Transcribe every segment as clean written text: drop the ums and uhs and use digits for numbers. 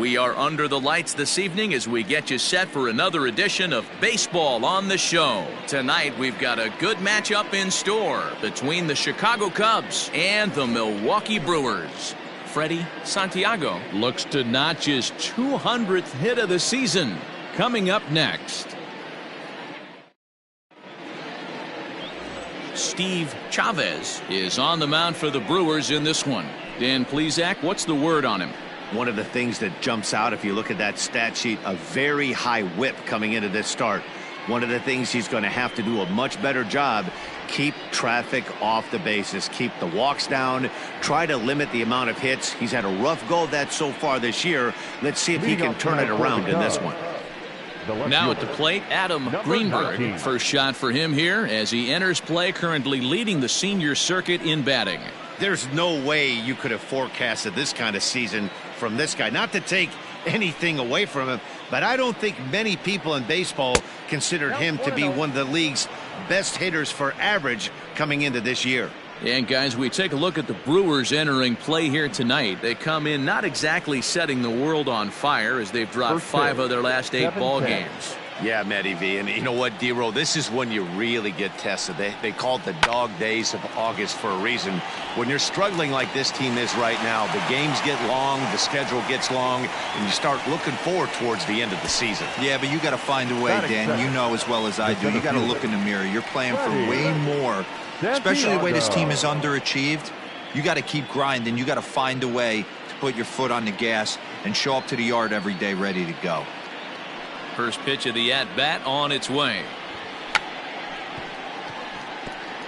We are under the lights this evening as we get you set for another edition of Baseball on the Show. Tonight we've got a good matchup in store between the Chicago Cubs and the Milwaukee Brewers. Freddie Santiago looks to notch his 200th hit of the season. Coming up next, Steve Chavez is on the mound for the Brewers in this one. Dan Plesac, what's the word on him? One of the things that jumps out if you look at that stat sheet, a very high whip coming into this start. One of the things he's going to have to do a much better job, keep traffic off the bases, keep the walks down, try to limit the amount of hits. He's had a rough go of that so far this year. Let's see if he can turn it around in this one. Now at the plate, Adam Greenberg. First shot for him here as he enters play, currently leading the senior circuit in batting. There's no way you could have forecasted this kind of season from this guy. Not to take anything away from him, but I don't think many people in baseball considered him to be one of the league's best hitters for average coming into this year. And guys, we take a look at the Brewers entering play here tonight. They come in not exactly setting the world on fire as they've dropped 5 of their last 8 ball games. Yeah, Matty V, and you know what, D-Roll, this is when you really get tested. They call it the dog days of August for a reason. When you're struggling like this team is right now, the games get long, the schedule gets long, and you start looking forward towards the end of the season. Yeah, but you got to find a way, Dan. You know as well as I do. You got to look in the mirror. You're playing for way more, especially the way this team is underachieved. You got to keep grinding. You got to find a way to put your foot on the gas and show up to the yard every day ready to go. First pitch of the at-bat on its way.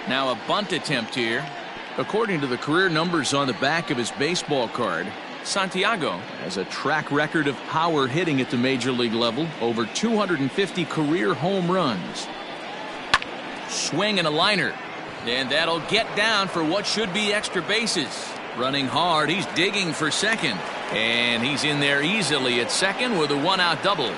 Now a bunt attempt here. According to the career numbers on the back of his baseball card, Santiago has a track record of power hitting at the major league level, over 250 career home runs. Swing and a liner, and that'll get down for what should be extra bases. Running hard, he's digging for second, and he's in there easily at second with a 1-out double.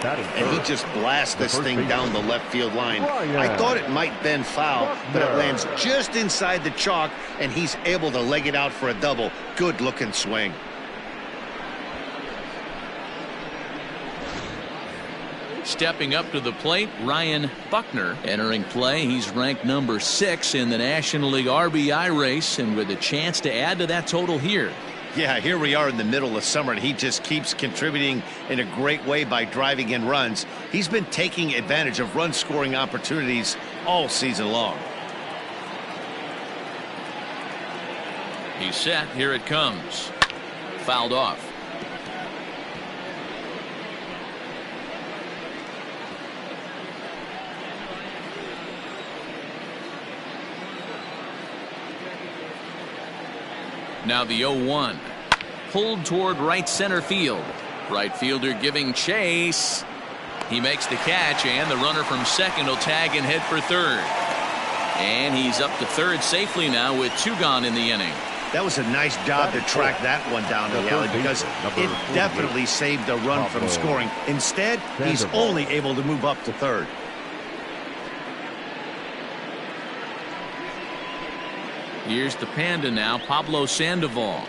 And he just blasts this thing down the left field line. I thought it might bend foul, but it lands just inside the chalk, and he's able to leg it out for a double. Good looking swing. Stepping up to the plate, Ryan Buckner entering play. He's ranked number 6 in the National League RBI race, and with a chance to add to that total here. Yeah, here we are in the middle of summer, and he just keeps contributing in a great way by driving in runs. He's been taking advantage of run-scoring opportunities all season long. He's set. Here it comes. Fouled off. Now the 0-1. Pulled toward right center field. Right fielder giving chase. He makes the catch, and the runner from second will tag and head for third. And he's up to third safely now with 2 gone in the inning. That was a nice job to track that one down the alley, because it definitely saved the run from scoring. Instead, he's only able to move up to third. Here's the Panda now, Pablo Sandoval.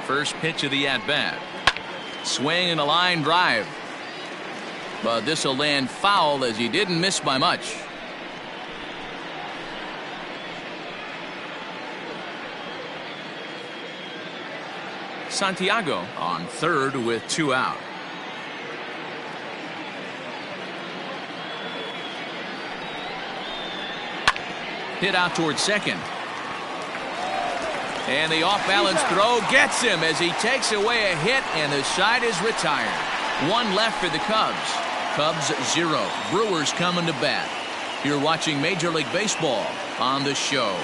First pitch of the at-bat. Swing and a line drive. But this will land foul as he didn't miss by much. Santiago on third with 2 out. Hit out towards second. And the off-balance throw gets him as he takes away a hit, and the side is retired. 1 left for the Cubs. Cubs 0. Brewers coming to bat. You're watching Major League Baseball on the Show.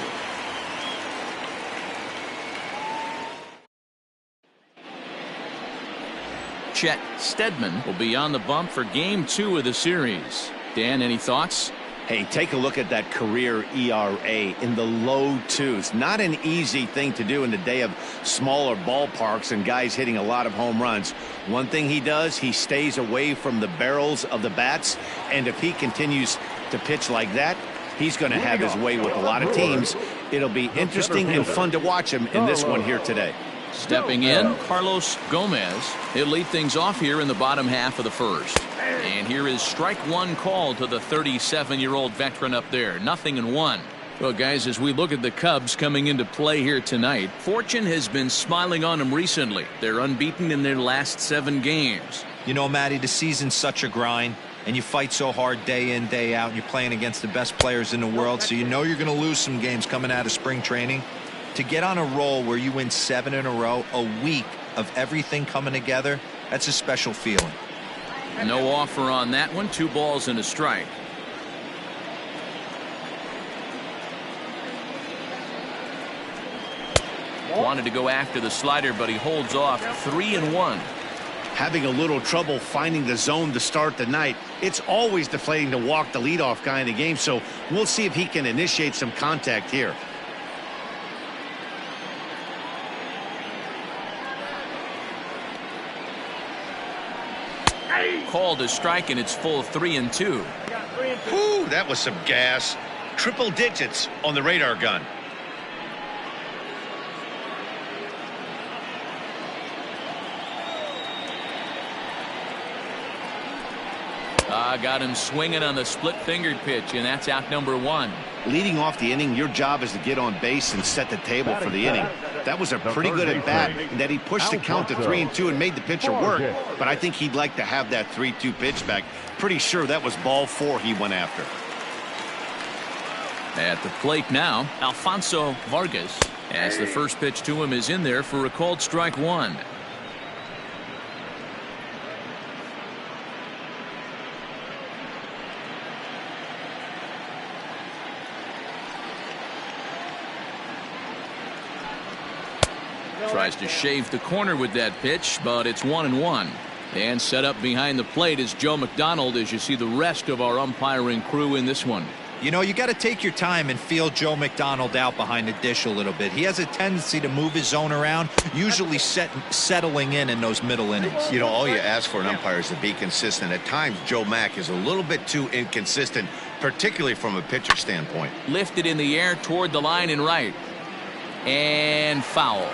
Chet Steadman will be on the bump for Game 2 of the series. Dan, any thoughts? Hey, take a look at that career ERA in the low twos. Not an easy thing to do in the day of smaller ballparks and guys hitting a lot of home runs. One thing he does, he stays away from the barrels of the bats, and if he continues to pitch like that, he's going to have his way with a lot of teams. It'll be interesting and fun to watch him in this one here today. Stepping in, Carlos Gomez. He'll lead things off here in the bottom half of the first. And here is strike one call to the 37-year-old veteran up there. 0-1. Well, guys, as we look at the Cubs coming into play here tonight, fortune has been smiling on them recently. They're unbeaten in their last 7 games. You know, Matty, the season's such a grind, and you fight so hard day in, day out, and you're playing against the best players in the world, so you know you're going to lose some games coming out of spring training. To get on a roll where you win 7 in a row, a week of everything coming together, that's a special feeling. No offer on that one. 2 balls and a strike. Wanted to go after the slider, but he holds off. 3-1. Having a little trouble finding the zone to start the night. It's always deflating to walk the leadoff guy in the game, so we'll see if he can initiate some contact here. Called a strike, and it's full 3-2. Whew, that was some gas. Triple digits on the radar gun. Got him swinging on the split-fingered pitch, and that's out number 1. Leading off the inning, your job is to get on base and set the table for the inning. That was a pretty good at bat, that he pushed the count to 3-2 and made the pitcher work. But I think he'd like to have that 3-2 pitch back. Pretty sure that was ball 4 he went after. At the plate now, Alfonso Vargas, as the first pitch to him is in there for a called strike 1. Tries to shave the corner with that pitch, but it's 1-1. And set up behind the plate is Joe McDonald, as you see the rest of our umpiring crew in this one. You know, you got to take your time and feel Joe McDonald out behind the dish a little bit. He has a tendency to move his zone around, usually settling in those middle innings. You know, all you ask for an umpire is to be consistent. At times, Joe Mack is a little bit too inconsistent, particularly from a pitcher standpoint. Lifted in the air toward the line and right. And foul.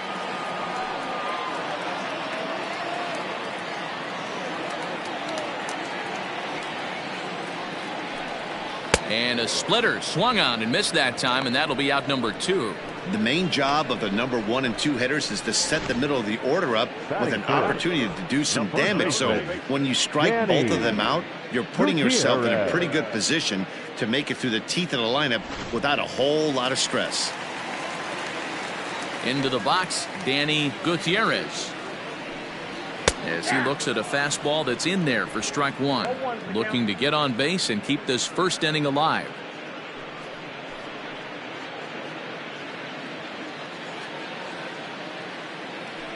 And a splitter swung on and missed that time, and that'll be out number 2. The main job of the number 1 and 2 hitters is to set the middle of the order up with an opportunity to do some damage. So when you strike both of them out, you're putting yourself in a pretty good position to make it through the teeth of the lineup without a whole lot of stress. Into the box, Danny Gutierrez, as he looks at a fastball that's in there for strike 1. Looking to get on base and keep this first inning alive.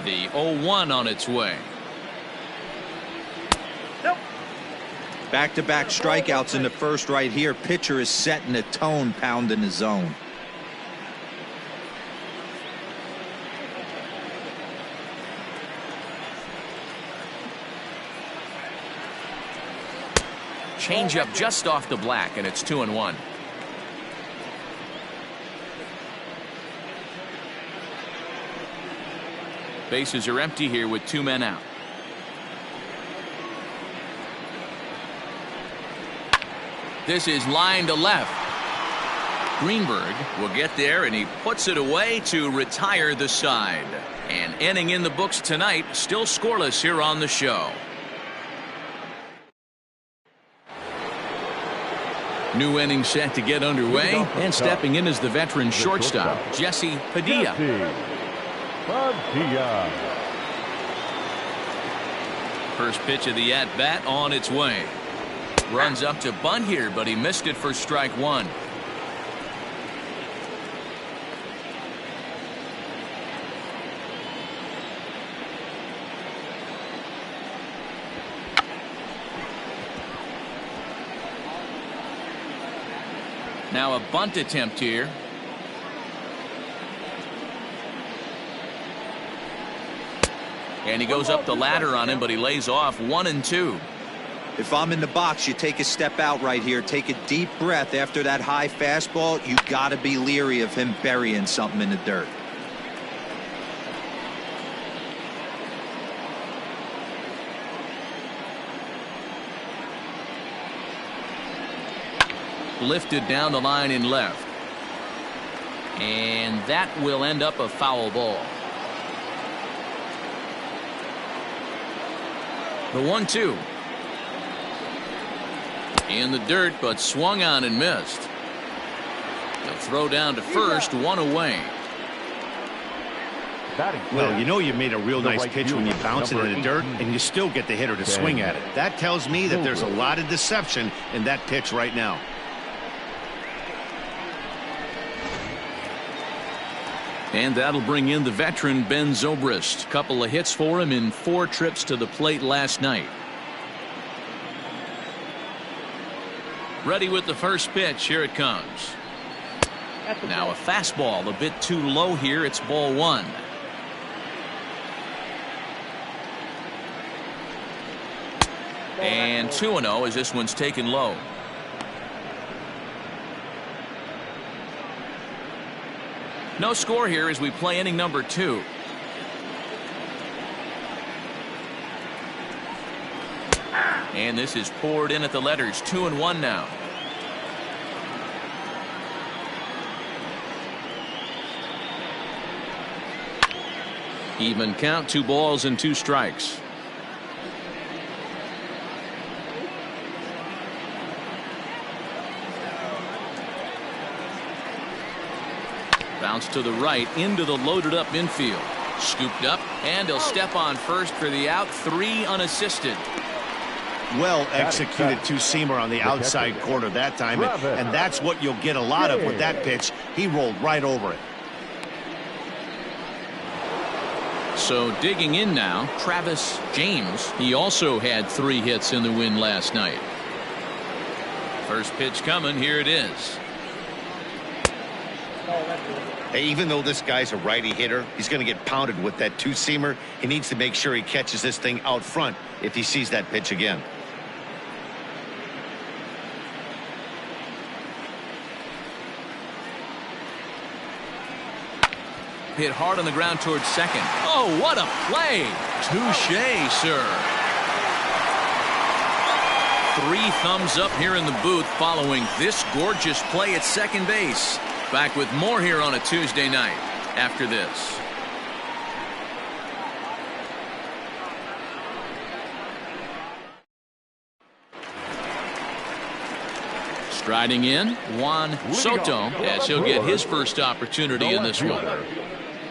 The 0-1 on its way. Back-to-back strikeouts in the first right here. Pitcher is setting the tone, pounding the zone. Changeup just off the black, and it's 2-1. Bases are empty here with 2 men out. This is line to left. Greenberg will get there, and he puts it away to retire the side. An inning in the books tonight, still scoreless here on the show. New inning set to get underway, and stepping in is the veteran shortstop, Jesse Padilla. First pitch of the at-bat on its way. Runs up to bunt here, but he missed it for strike 1. Now a bunt attempt here. And he goes up the ladder on him, but he lays off 1-2. If I'm in the box, you take a step out right here. Take a deep breath after that high fastball. You got to be leery of him burying something in the dirt. Lifted down the line in left. And that will end up a foul ball. The 1-2. In the dirt, but swung on and missed. They'll throw down to first, one away. Well, you know you made a real nice pitch when you bounce it in the dirt and you still get the hitter to swing at it. That tells me that there's a lot of deception in that pitch right now. And that'll bring in the veteran Ben Zobrist. Couple of hits for him in 4 trips to the plate last night. Ready with the first pitch. Here it comes. Now a fastball a bit too low here. It's ball 1. And 2-0 as this one's taken low. No score here as we play inning number 2. And this is poured in at the letters. 2-1 now. Even count, 2 balls and 2 strikes. Bounce to the right into the loaded up infield. Scooped up, and he'll step on first for the out. 3 unassisted. Well executed two-seamer on the outside corner that time, and that's what you'll get a lot of with that pitch. He rolled right over it. So digging in now, Travis James. He also had 3 hits in the win last night. First pitch coming. Here it is. Hey, even though this guy's a righty hitter, he's going to get pounded with that two-seamer. He needs to make sure he catches this thing out front if he sees that pitch again. Hit hard on the ground towards second. Oh, what a play. Touché, sir. 3 thumbs up here in the booth following this gorgeous play at second base. Back with more here on a Tuesday night after this. Striding in, Juan Soto, as he'll get his first opportunity in this one.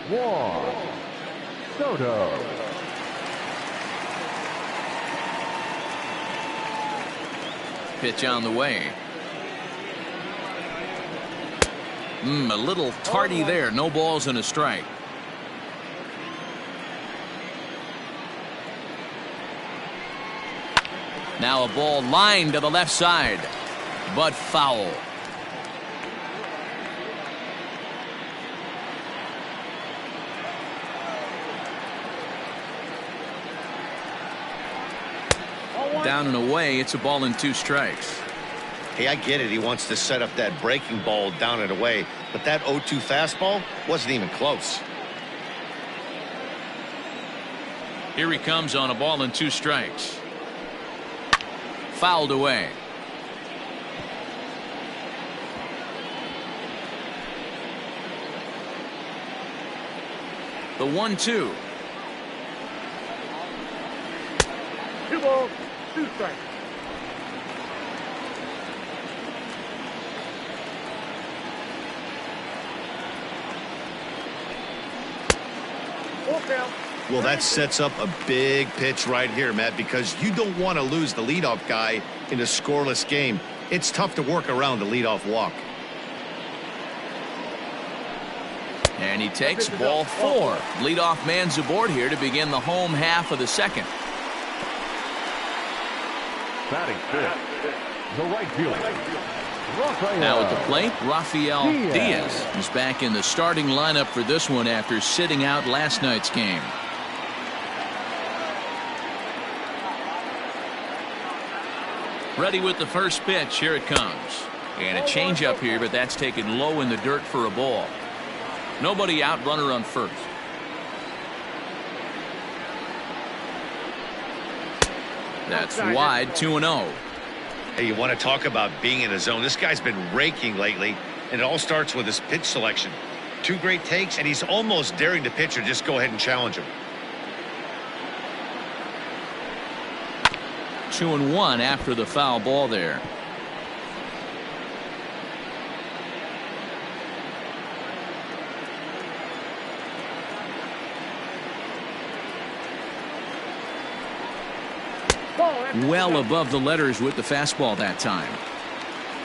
Juan Soto. Pitch on the way. A little tardy there. No balls and a strike. Now a ball lined to the left side, but foul. Down and away. It's a ball and 2 strikes. Hey, I get it. He wants to set up that breaking ball down and away, but that 0-2 fastball wasn't even close. Here he comes on a ball and 2 strikes. Fouled away. The 1-2. 2 balls, 2 strikes. Well, that sets up a big pitch right here, Matt, because you don't want to lose the leadoff guy in a scoreless game. It's tough to work around the leadoff walk. And he takes ball 4. Leadoff man's aboard here to begin the home half of the second. Batting fifth, the right fielder. Now at the plate, Rafael Diaz is back in the starting lineup for this one after sitting out last night's game. Ready with the first pitch. Here it comes. And a changeup here, but that's taken low in the dirt for a ball. Nobody out, runner on first. That's wide, 2-0. Hey, you want to talk about being in a zone? This guy's been raking lately, and it all starts with his pitch selection. Two great takes, and he's almost daring the pitcher just go ahead and challenge him. 2-1 after the foul ball there. Well above the letters with the fastball that time.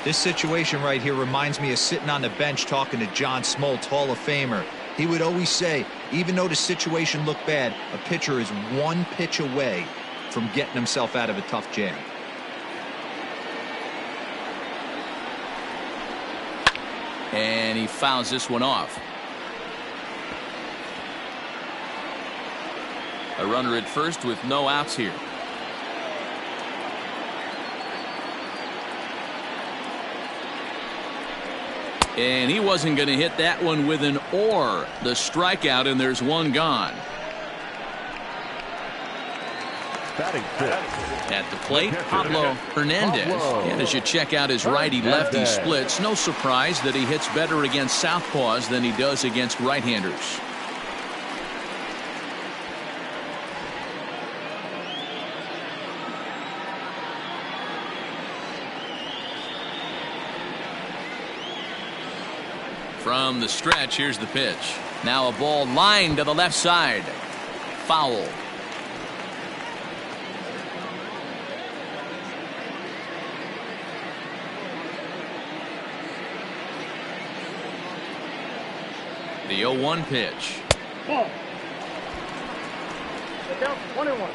This situation right here reminds me of sitting on the bench talking to John Smoltz, Hall of Famer. He would always say, even though the situation looked bad, a pitcher is one pitch away from getting himself out of a tough jam. And he fouls this one off. A runner at first with no outs here. And he wasn't going to hit that one with an or. The strikeout, and there's one gone. At the plate, Pablo Hernandez. And as you check out his righty-lefty splits, no surprise that he hits better against southpaws than he does against right-handers. From the stretch, here's the pitch. Now a ball lined to the left side. Foul. The 0-1 pitch. Ball. Get down, 1-1.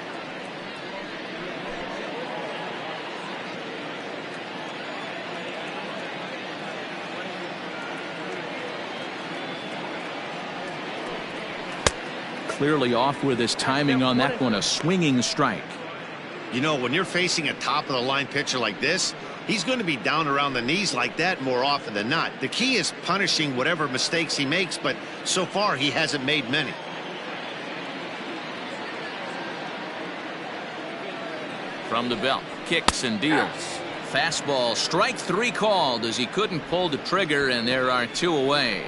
Clearly off with his timing on that one, a swinging strike. You know, when you're facing a top-of-the-line pitcher like this, he's going to be down around the knees like that more often than not. The key is punishing whatever mistakes he makes, but so far he hasn't made many. From the belt, kicks and deals. Fastball, strike three called as he couldn't pull the trigger, and there are two away.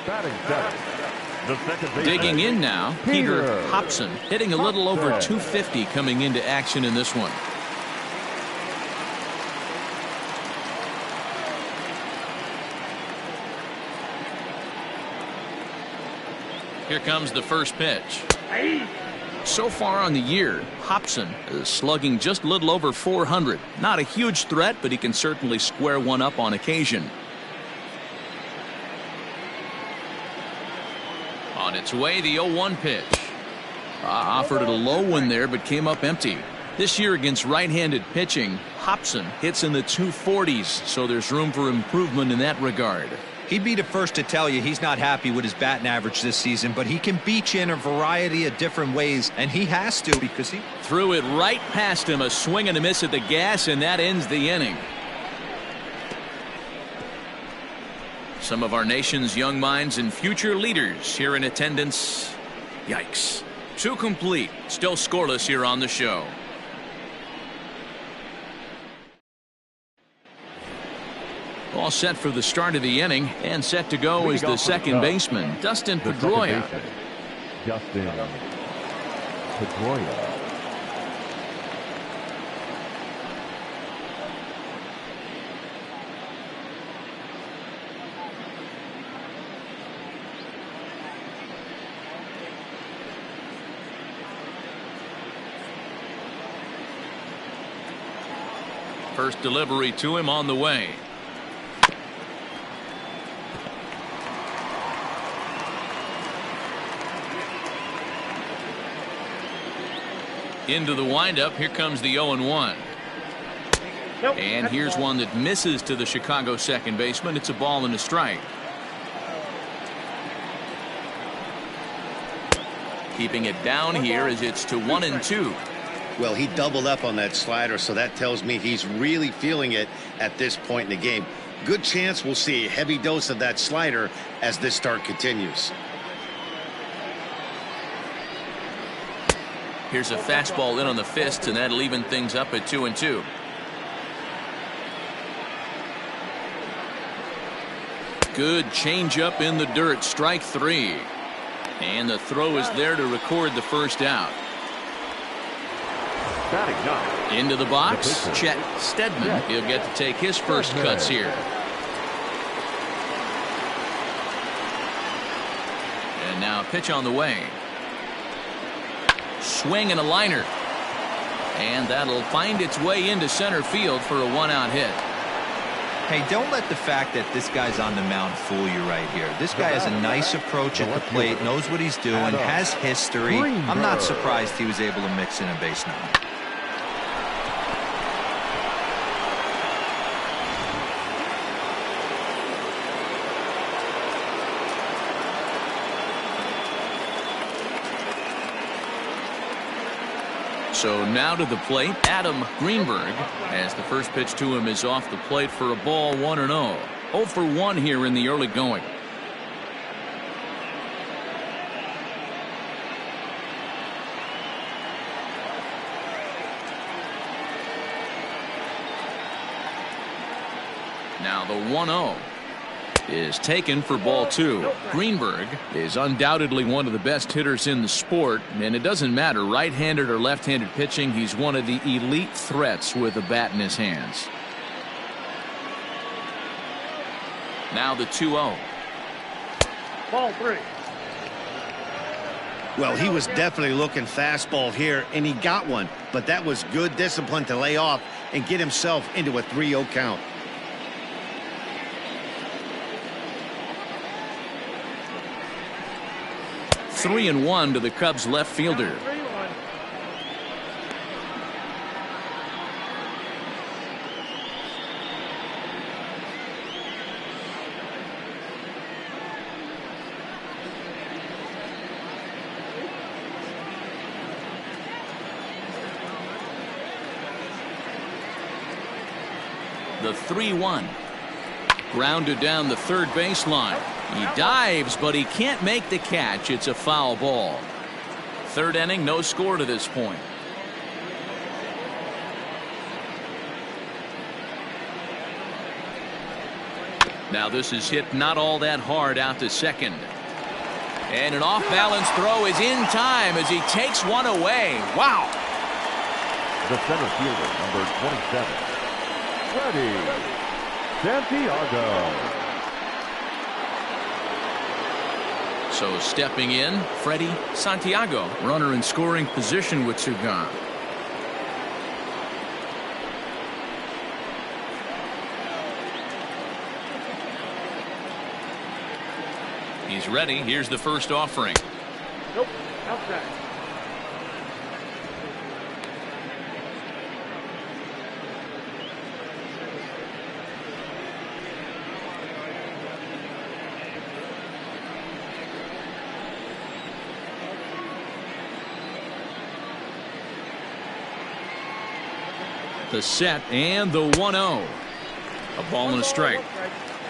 Batting seventh. Digging in now, Peter Hobson, hitting a little over 250 coming into action in this one. Here comes the first pitch. So far on the year, Hobson is slugging just a little over 400. Not a huge threat, but he can certainly square one up on occasion. On its way, the 0-1 pitch. Offered it a low one there, but came up empty. This year against right-handed pitching, Hobson hits in the 240s, so there's room for improvement in that regard. He'd be the first to tell you he's not happy with his batting average this season, but he can beat you in a variety of different ways, and he has to because he threw it right past him, a swing and a miss at the gas, and that ends the inning. Some of our nation's young minds and future leaders here in attendance. Yikes. Two complete. Still scoreless here on the show. All set for the start of the inning, and set to go is the second baseman, Dustin Pedroia. Dustin Pedroia. First delivery to him on the way. Into the windup. Here comes the 0-1. And here's one that misses to the Chicago second baseman. It's a ball and a strike. Keeping it down here as it's to 1-2. Well, he doubled up on that slider, so that tells me he's really feeling it at this point in the game. Good chance we'll see a heavy dose of that slider as this start continues. Here's a fastball in on the fists, and that'll even things up at 2-2. Good changeup in the dirt, strike 3. And the throw is there to record the first out. Into the box, Chet Steadman. He'll get to take his first cuts here. And now a pitch on the way. Swing and a liner. And that'll find its way into center field for a 1-out hit. Hey, don't let the fact that this guy's on the mound fool you right here. This guy has a nice approach at the plate, knows what he's doing, has history. I'm not surprised he was able to mix in a base knock. So now to the plate, Adam Greenberg, as the first pitch to him is off the plate for a ball, 1-0. 0 for 1 here in the early going. Now the 1-0 is taken for ball 2. Greenberg is undoubtedly one of the best hitters in the sport, and it doesn't matter right-handed or left-handed pitching. He's one of the elite threats with a bat in his hands. Now the 2-0. Ball 3. Well, he was definitely looking fastball here, and he got one, but that was good discipline to lay off and get himself into a 3-0 count. Three and 1 to the Cubs left fielder. The 3-1. Grounded down the third baseline. He dives, but he can't make the catch. It's a foul ball. Third inning, no score to this point. Now this is hit not all that hard out to second. And an off-balance throw is in time as he takes one away. Wow. The center fielder, number 27, Freddie Santiago. So stepping in, Freddie Santiago, runner in scoring position with Sugan. He's ready. Here's the first offering. Nope, outside. The set and the 1-0. A ball and a strike.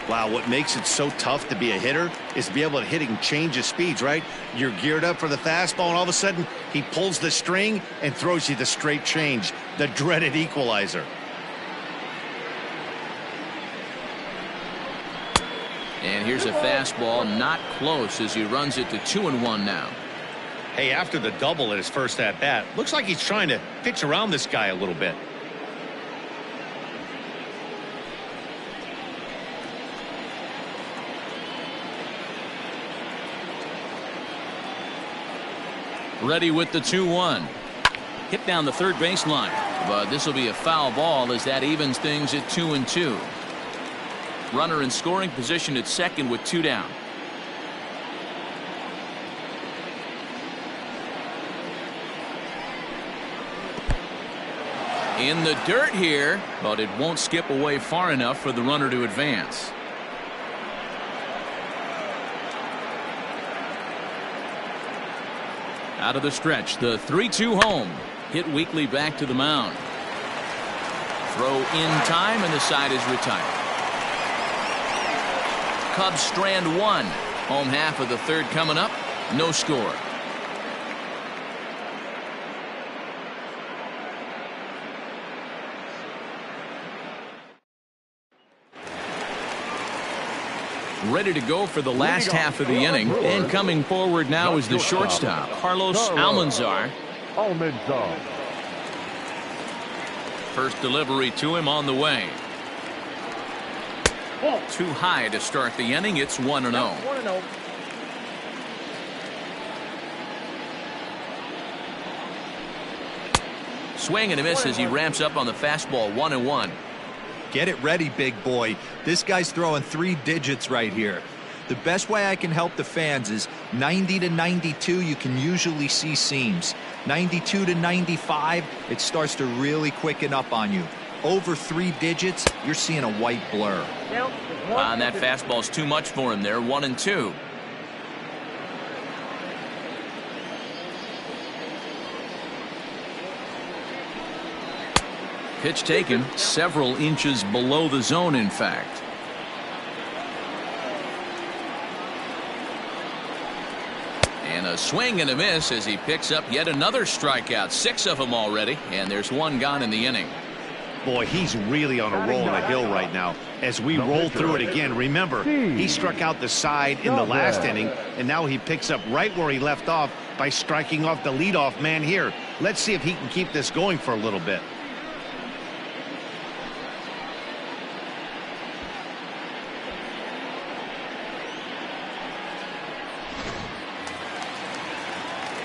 Wow, what makes it so tough to be a hitter is to be able to hit and change his speeds, right? You're geared up for the fastball, and all of a sudden he pulls the string and throws you the straight change, the dreaded equalizer. And here's a fastball, not close, as he runs it to 2-1 now. Hey, after the double at his first at-bat, looks like he's trying to pitch around this guy a little bit. Ready with the 2-1. Hit down the third baseline, but this will be a foul ball as that evens things at 2-2. Runner in scoring position at second with 2 down. In the dirt here, but it won't skip away far enough for the runner to advance. Out of the stretch, the 3-2 home. Hit weakly back to the mound. Throw in time, and the side is retired. Cubs strand one. Home half of the third coming up. No score. Ready to go for the last half of the inning, and coming forward now is the shortstop, Carlos Almanzar. First delivery to him on the way. Too high to start the inning. It's 1-0. Swing and a miss as he ramps up on the fastball. 1-1. Get it ready, big boy. This guy's throwing 3 digits right here. The best way I can help the fans is 90 to 92, you can usually see seams. 92 to 95, it starts to really quicken up on you. Over 3 digits, you're seeing a white blur. And that fastball's too much for him there. 1-2. Pitch taken several inches below the zone, in fact. And a swing and a miss as he picks up yet another strikeout. 6 of them already, and there's 1 gone in the inning. Boy, he's really on a roll on the hill right now. As we roll through it again, remember, he struck out the side in the last inning, and now he picks up right where he left off by striking off the leadoff man here. Let's see if he can keep this going for a little bit.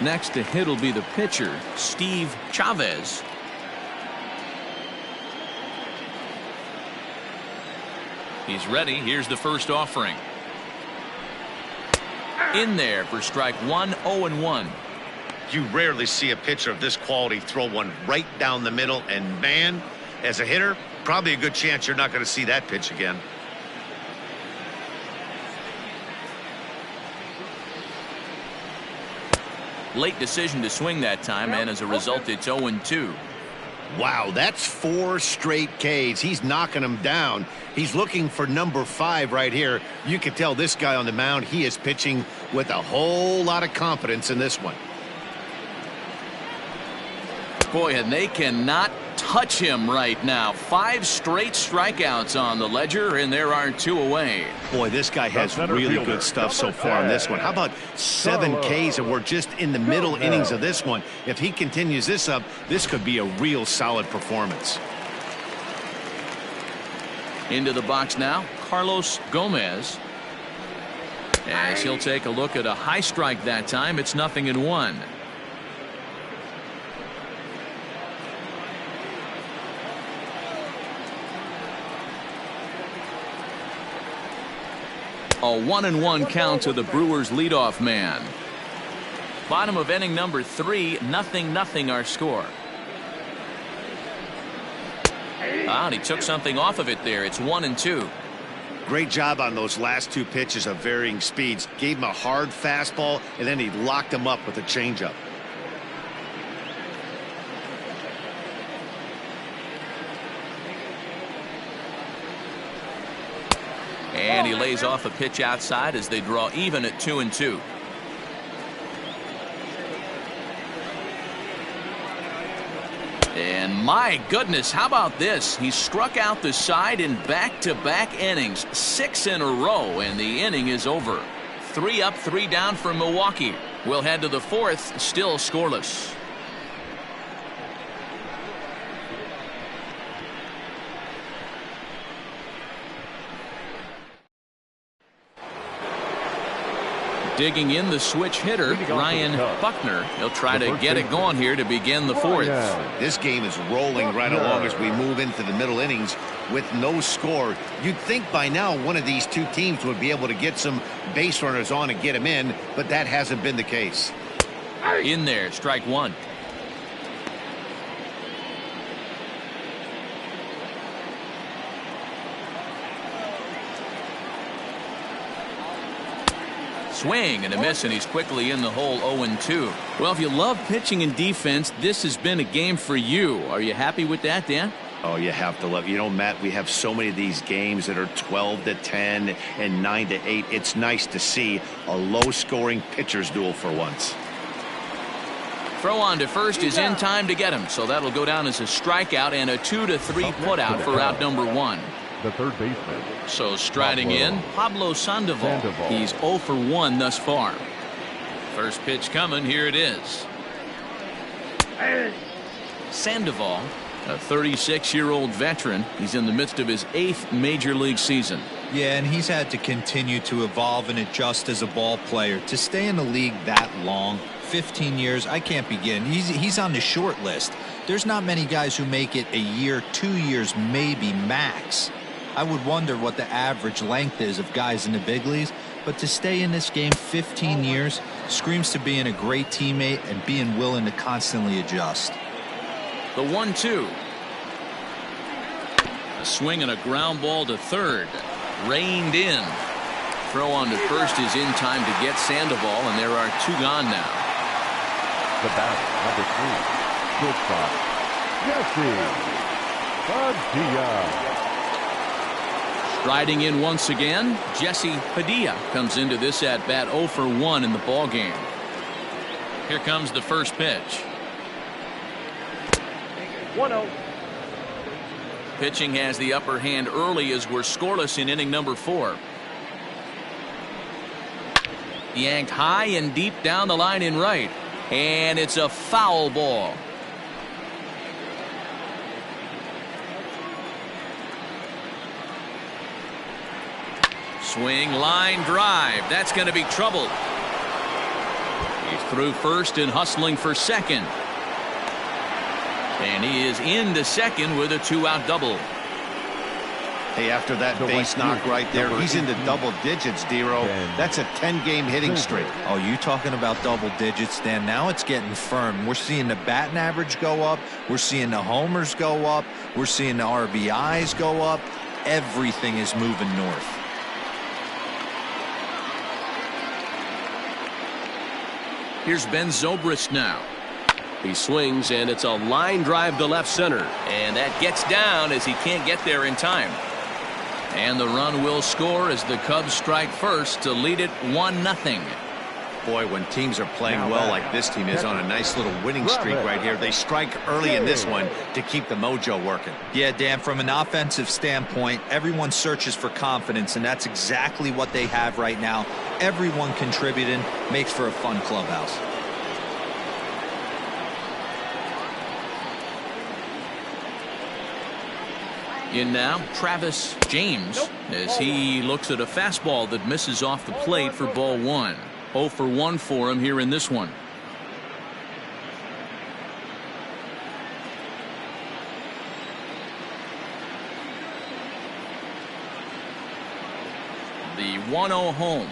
Next to hit will be the pitcher, Steve Chavez. He's ready. Here's the first offering. In there for strike 1. 0-1. You rarely see a pitcher of this quality throw one right down the middle, and man, as a hitter, probably a good chance you're not going to see that pitch again. Late decision to swing that time, and as a result, it's 0-2. Wow, that's 4 straight Ks. He's knocking them down. He's looking for number 5 right here. You can tell this guy on the mound, he is pitching with a whole lot of confidence in this one. Boy, and they cannot touch him right now. 5 straight strikeouts on the ledger, and there are 2 away. Boy, this guy has really good stuff so far on this one. How about 7 Ks, and we're just in the middle innings of this one. If he continues this up, this could be a real solid performance. Into the box now, Carlos Gomez. As he'll take a look at a high strike that time. It's 0-1. A 1-1 count to the Brewers leadoff man. Bottom of inning number 3, 0-0 our score. And he took something off of it there. It's 1-2. Great job on those last 2 pitches of varying speeds. Gave him a hard fastball, and then he locked him up with a changeup. And he lays off a pitch outside as they draw even at 2-2. And my goodness, how about this? He struck out the side in back-to-back innings, 6 in a row, and the inning is over. 3 up, 3 down for Milwaukee. We'll head to the 4th, still scoreless. Digging in the switch hitter, Ryan Buckner. He'll try to get it going here to begin the 4th. This game is rolling right along as we move into the middle innings with no score. You'd think by now one of these 2 teams would be able to get some base runners on and get them in, but that hasn't been the case. In there, strike 1. Swing and a miss, and he's quickly in the hole 0-2. Well, if you love pitching and defense, this has been a game for you. Are you happy with that, Dan? Oh, you have to love. You know, Matt, we have so many of these games that are 12-10 and 9-8. It's nice to see a low-scoring pitcher's duel for once. Throw on to first is in time to get him, so that'll go down as a strikeout and a 2-3 putout for out number 1. The third baseman. So striding in, Pablo Sandoval. He's 0 for 1 thus far. First pitch coming. Here it is. Sandoval, a 36-year-old veteran. He's in the midst of his 8th major league season. Yeah, and he's had to continue to evolve and adjust as a ball player. To stay in the league that long, 15 years, I can't begin. He's on the short list. There's not many guys who make it a year, 2 years, maybe max. I would wonder what the average length is of guys in the big leagues, but to stay in this game 15 years screams to being a great teammate and being willing to constantly adjust. The 1-2. A swing and a ground ball to third. Reined in. Throw on to first is in time to get Sandoval, and there are 2 gone now. The bat, number 3, shortstop, Jesse Padilla. Striding in once again, Jesse Padilla comes into this at bat 0 for 1 in the ball game. Here comes the first pitch. 1-0. Pitching has the upper hand early as we're scoreless in inning number 4. Yanked high and deep down the line in right, and it's a foul ball. Swing, line drive. That's going to be trouble. He's through first and hustling for second. And he is into second with a 2-out double. Hey, after that base knock right there, he's into double digits, Dero. That's a 10-game hitting streak. Oh, you talking about double digits, Dan? Now it's getting firm. We're seeing the batting average go up. We're seeing the homers go up. We're seeing the RBIs go up. Everything is moving north. Here's Ben Zobrist now. He swings, and it's a line drive to left center. And that gets down as he can't get there in time. And the run will score as the Cubs strike first to lead it 1-0. Boy, when teams are playing well like this team is on a nice little winning streak right here, they strike early in this one to keep the mojo working. Yeah, Dan, from an offensive standpoint, everyone searches for confidence, and that's exactly what they have right now. Everyone contributing makes for a fun clubhouse. In now, Travis James, as he looks at a fastball that misses off the plate for ball 1. 0 for 1 for him here in this one. The 1-0 home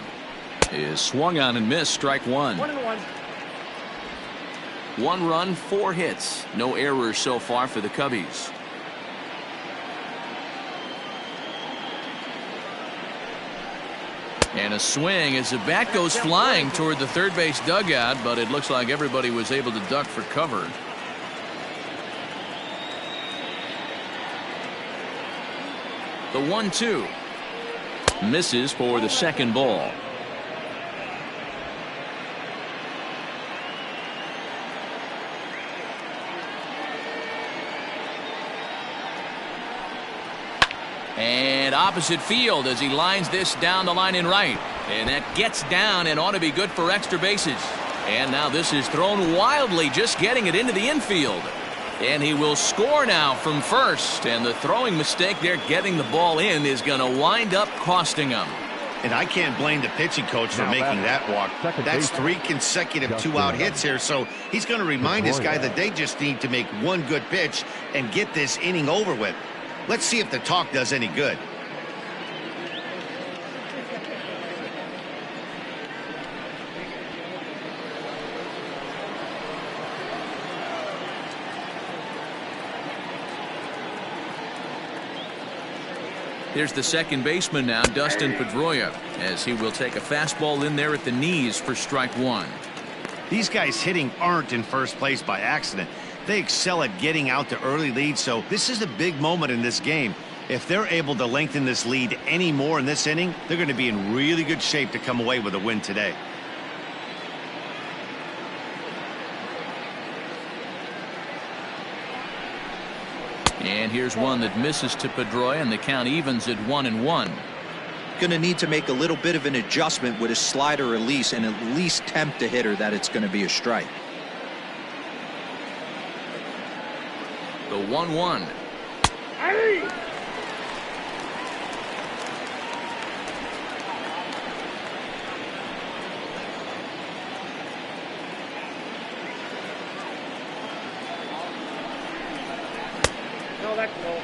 is swung on and missed, strike 1. 1-1. 1 run, 4 hits. No errors so far for the Cubbies. And a swing as the bat goes flying toward the third base dugout, but it looks like everybody was able to duck for cover. The 1-2 misses for the second ball. And opposite field as he lines this down the line in right. And that gets down and ought to be good for extra bases. And now this is thrown wildly, just getting it into the infield. And he will score now from first. And the throwing mistake there getting the ball in is going to wind up costing him. And I can't blame the pitching coach for making that walk. That's 3 consecutive 2-out hits here. So he's going to remind this guy that they just need to make one good pitch and get this inning over with. Let's see if the talk does any good. Here's the second baseman now, Dustin Pedroia, as he will take a fastball in there at the knees for strike one. These guys hitting aren't in first place by accident. They excel at getting out to early leads, so this is a big moment in this game. If they're able to lengthen this lead any more in this inning, they're going to be in really good shape to come away with a win today. And here's one that misses to Pedroia, and the count evens at 1-1. Going to need to make a little bit of an adjustment with his slider release and at least tempt the hitter that it's going to be a strike. The 1-1. No, that's no.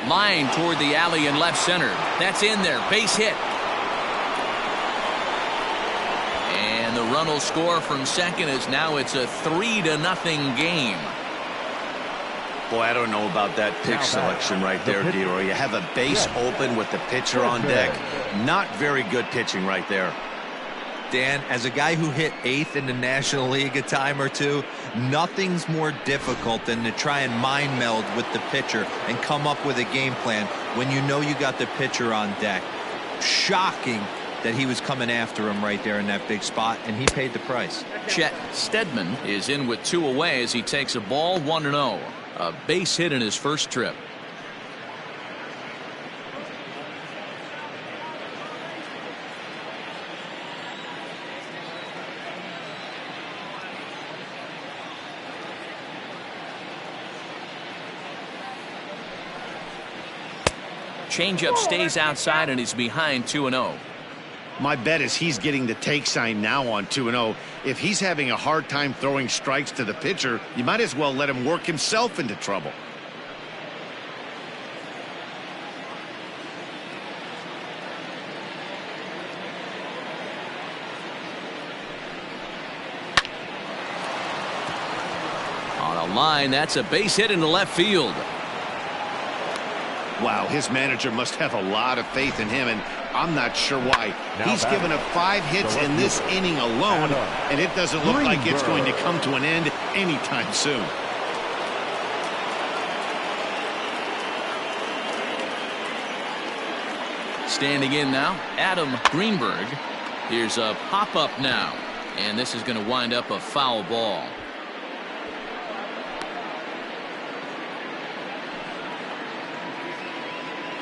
Line toward the alley in left center. That's in there. Base hit. And the run will score from second as now it's a 3-0 game. Boy, I don't know about that pitch selection right there, D-Roy. You have a base open with the pitcher on deck. Not very good pitching right there. Dan, as a guy who hit 8th in the National League a time or two, nothing's more difficult than to try and mind meld with the pitcher and come up with a game plan when you know you got the pitcher on deck. Shocking that he was coming after him right there in that big spot, and he paid the price. Chet Steadman is in with 2 away as he takes a ball 1-0. A base hit in his first trip. Changeup stays outside and he's behind 2-0. My bet is he's getting the take sign now on 2-0. If he's having a hard time throwing strikes to the pitcher, you might as well let him work himself into trouble. On a line, that's a base hit into left field. Wow, his manager must have a lot of faith in him, and I'm not sure why. He's given up 5 hits in this inning alone, and it doesn't look like it's going to come to an end anytime soon. Standing in now, Adam Greenberg. Here's a pop-up now, and this is going to wind up a foul ball.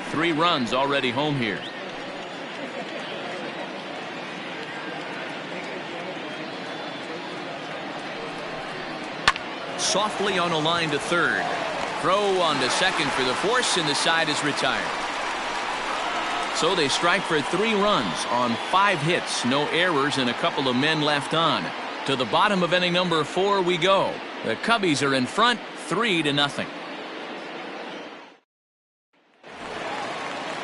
Three runs already home here. Softly on a line to third. Throw on to second for the force, and the side is retired. So they strike for 3 runs on 5 hits, no errors, and a couple of men left on. To the bottom of inning number 4 we go. The Cubbies are in front 3-0.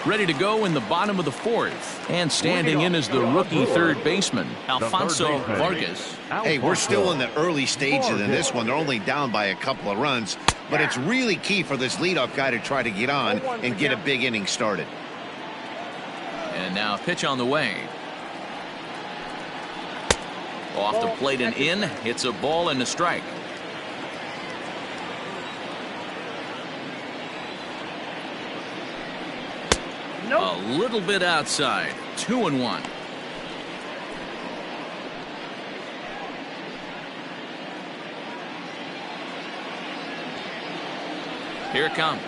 Ready to go in the bottom of the 4th, and standing in is the rookie third baseman, Alfonso Vargas. Hey, we're still in the early stages in this one. They're only down by a couple of runs, but it's really key for this leadoff guy to try to get on and get a big inning started. And now a pitch on the way. Off the plate and in. It's a ball and a strike. A little bit outside. 2-1. Here it comes.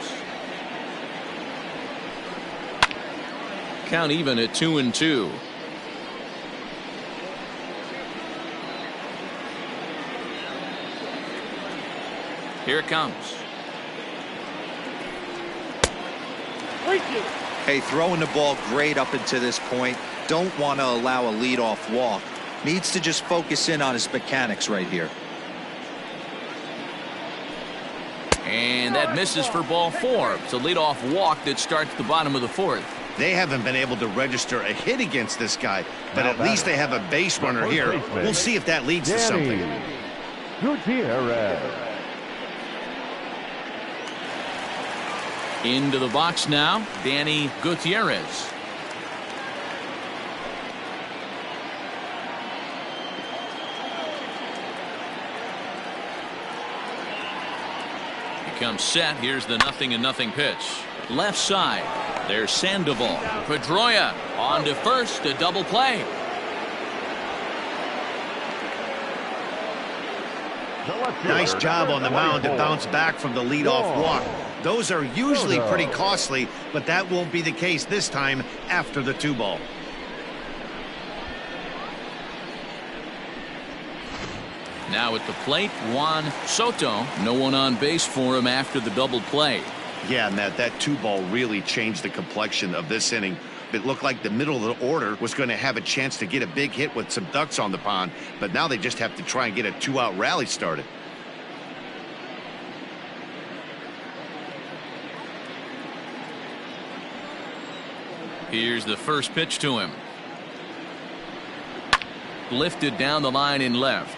Count even at 2-2. Here it comes. Hey, throwing the ball great up until this point. Don't want to allow a leadoff walk. Needs to just focus in on his mechanics right here. And that misses for ball 4. It's a leadoff walk that starts the bottom of the 4th. They haven't been able to register a hit against this guy, but at least they have a base runner here. We'll see if that leads to something. Into the box now, Danny Gutierrez. He comes set. Here's the 0-0 pitch. Left side. There's Sandoval. Pedroia on to first, a double play. Nice job on the mound to bounce back from the leadoff walk. Those are usually pretty costly, but that won't be the case this time after the 2-ball. Now at the plate, Juan Soto. No one on base for him after the double play. Yeah, Matt, that 2-ball really changed the complexion of this inning. It looked like the middle of the order was going to have a chance to get a big hit with some ducks on the pond, but now they just have to try and get a 2-out rally started. Here's the first pitch to him. Lifted down the line in left.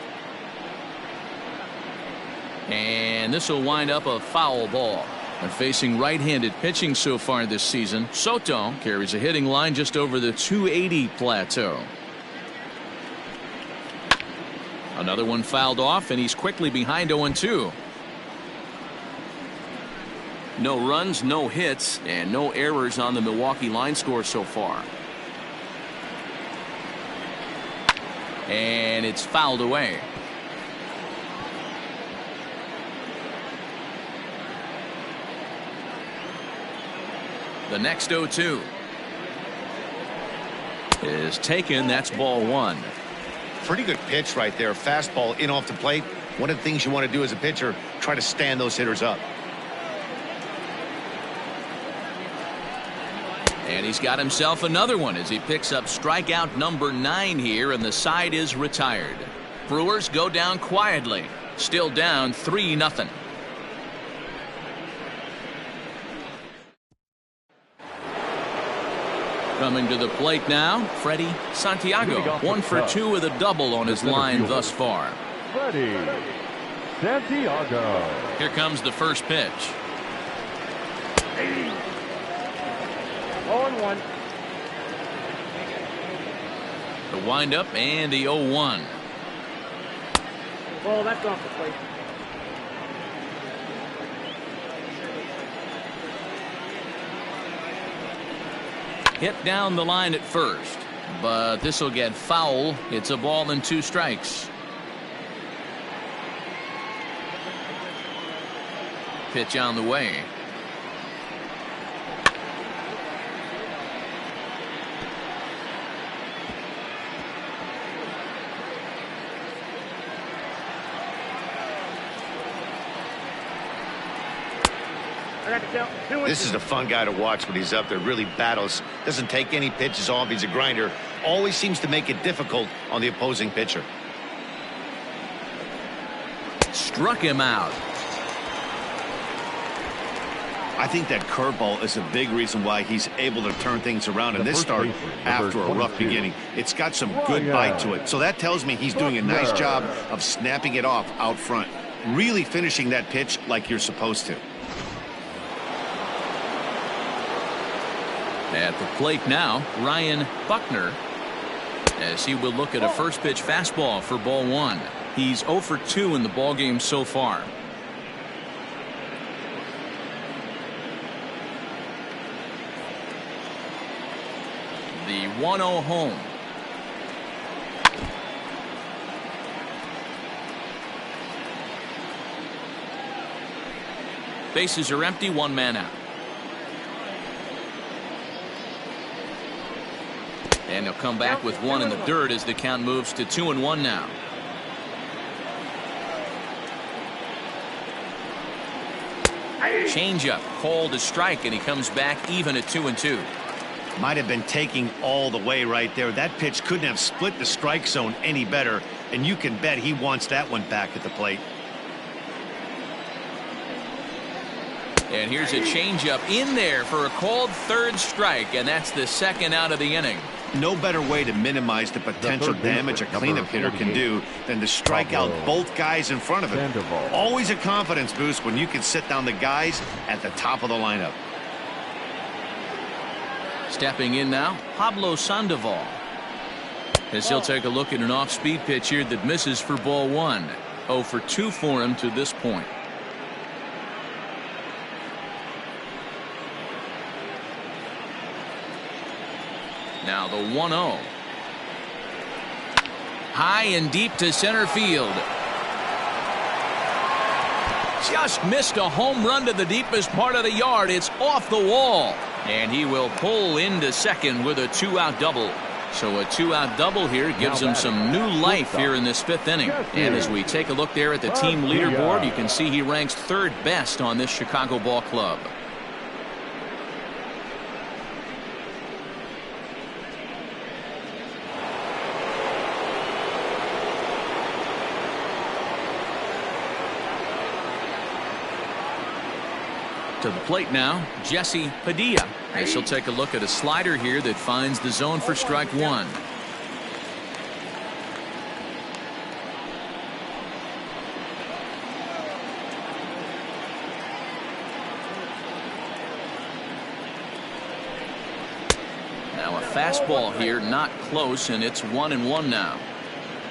And this will wind up a foul ball. And facing right-handed pitching so far this season, Soto carries a hitting line just over the 280 plateau. Another one fouled off, and he's quickly behind 0-2. No runs, no hits, and no errors on the Milwaukee line score so far. And it's fouled away. The next 0-2 is taken. That's ball 1. Pretty good pitch right there. Fastball in off the plate. One of the things you want to do as a pitcher, try to stand those hitters up. And he's got himself another one as he picks up strikeout number 9 here, and the side is retired. Brewers go down quietly. Still down 3-0. Coming to the plate now, Freddie Santiago. 1 for 2 with a double on his line thus far. Freddie Santiago. Here comes the first pitch. 0-1. The windup and the 0-1. Well, that's off the plate. Hit down the line at first, but this will get foul. It's a ball and 2 strikes. Pitch on the way. This is a fun guy to watch when he's up there. Really battles. Doesn't take any pitches off. He's a grinder. Always seems to make it difficult on the opposing pitcher. Struck him out. I think that curveball is a big reason why he's able to turn things around in this start after a rough beginning. It's got some good bite to it. So that tells me he's doing a nice job of snapping it off out front. Really finishing that pitch like you're supposed to. At the plate now, Ryan Buckner, as he will look at a first pitch fastball for ball 1. He's 0 for 2 in the ballgame so far. The 1-0 home. Bases are empty, 1 man out. And he'll come back with 1 in the dirt as the count moves to 2-1 now. Changeup called a strike, and he comes back even at 2-2. Might have been taking all the way right there. That pitch couldn't have split the strike zone any better, and you can bet he wants that one back at the plate. And here's a changeup in there for a called third strike, and that's the second out of the inning. No better way to minimize the potential damage a cleanup hitter can do than to strike out both guys in front of him. Always a confidence boost when you can sit down the guys at the top of the lineup. Stepping in now, Pablo Sandoval. As he'll take a look at an off-speed pitch here that misses for ball one. 0 for 2 for him to this point. Now the 1-0. High and deep to center field. Just missed a home run to the deepest part of the yard. It's off the wall. And he will pull into second with a 2-out double. So a 2-out double here gives him some new life here in this 5th inning. And as we take a look there at the team leaderboard, you can see he ranks 3rd best on this Chicago ball club. To the plate now, Jesse Padilla. As he'll take a look at a slider here that finds the zone for strike one. Now a fastball here, not close, and it's 1-1 now.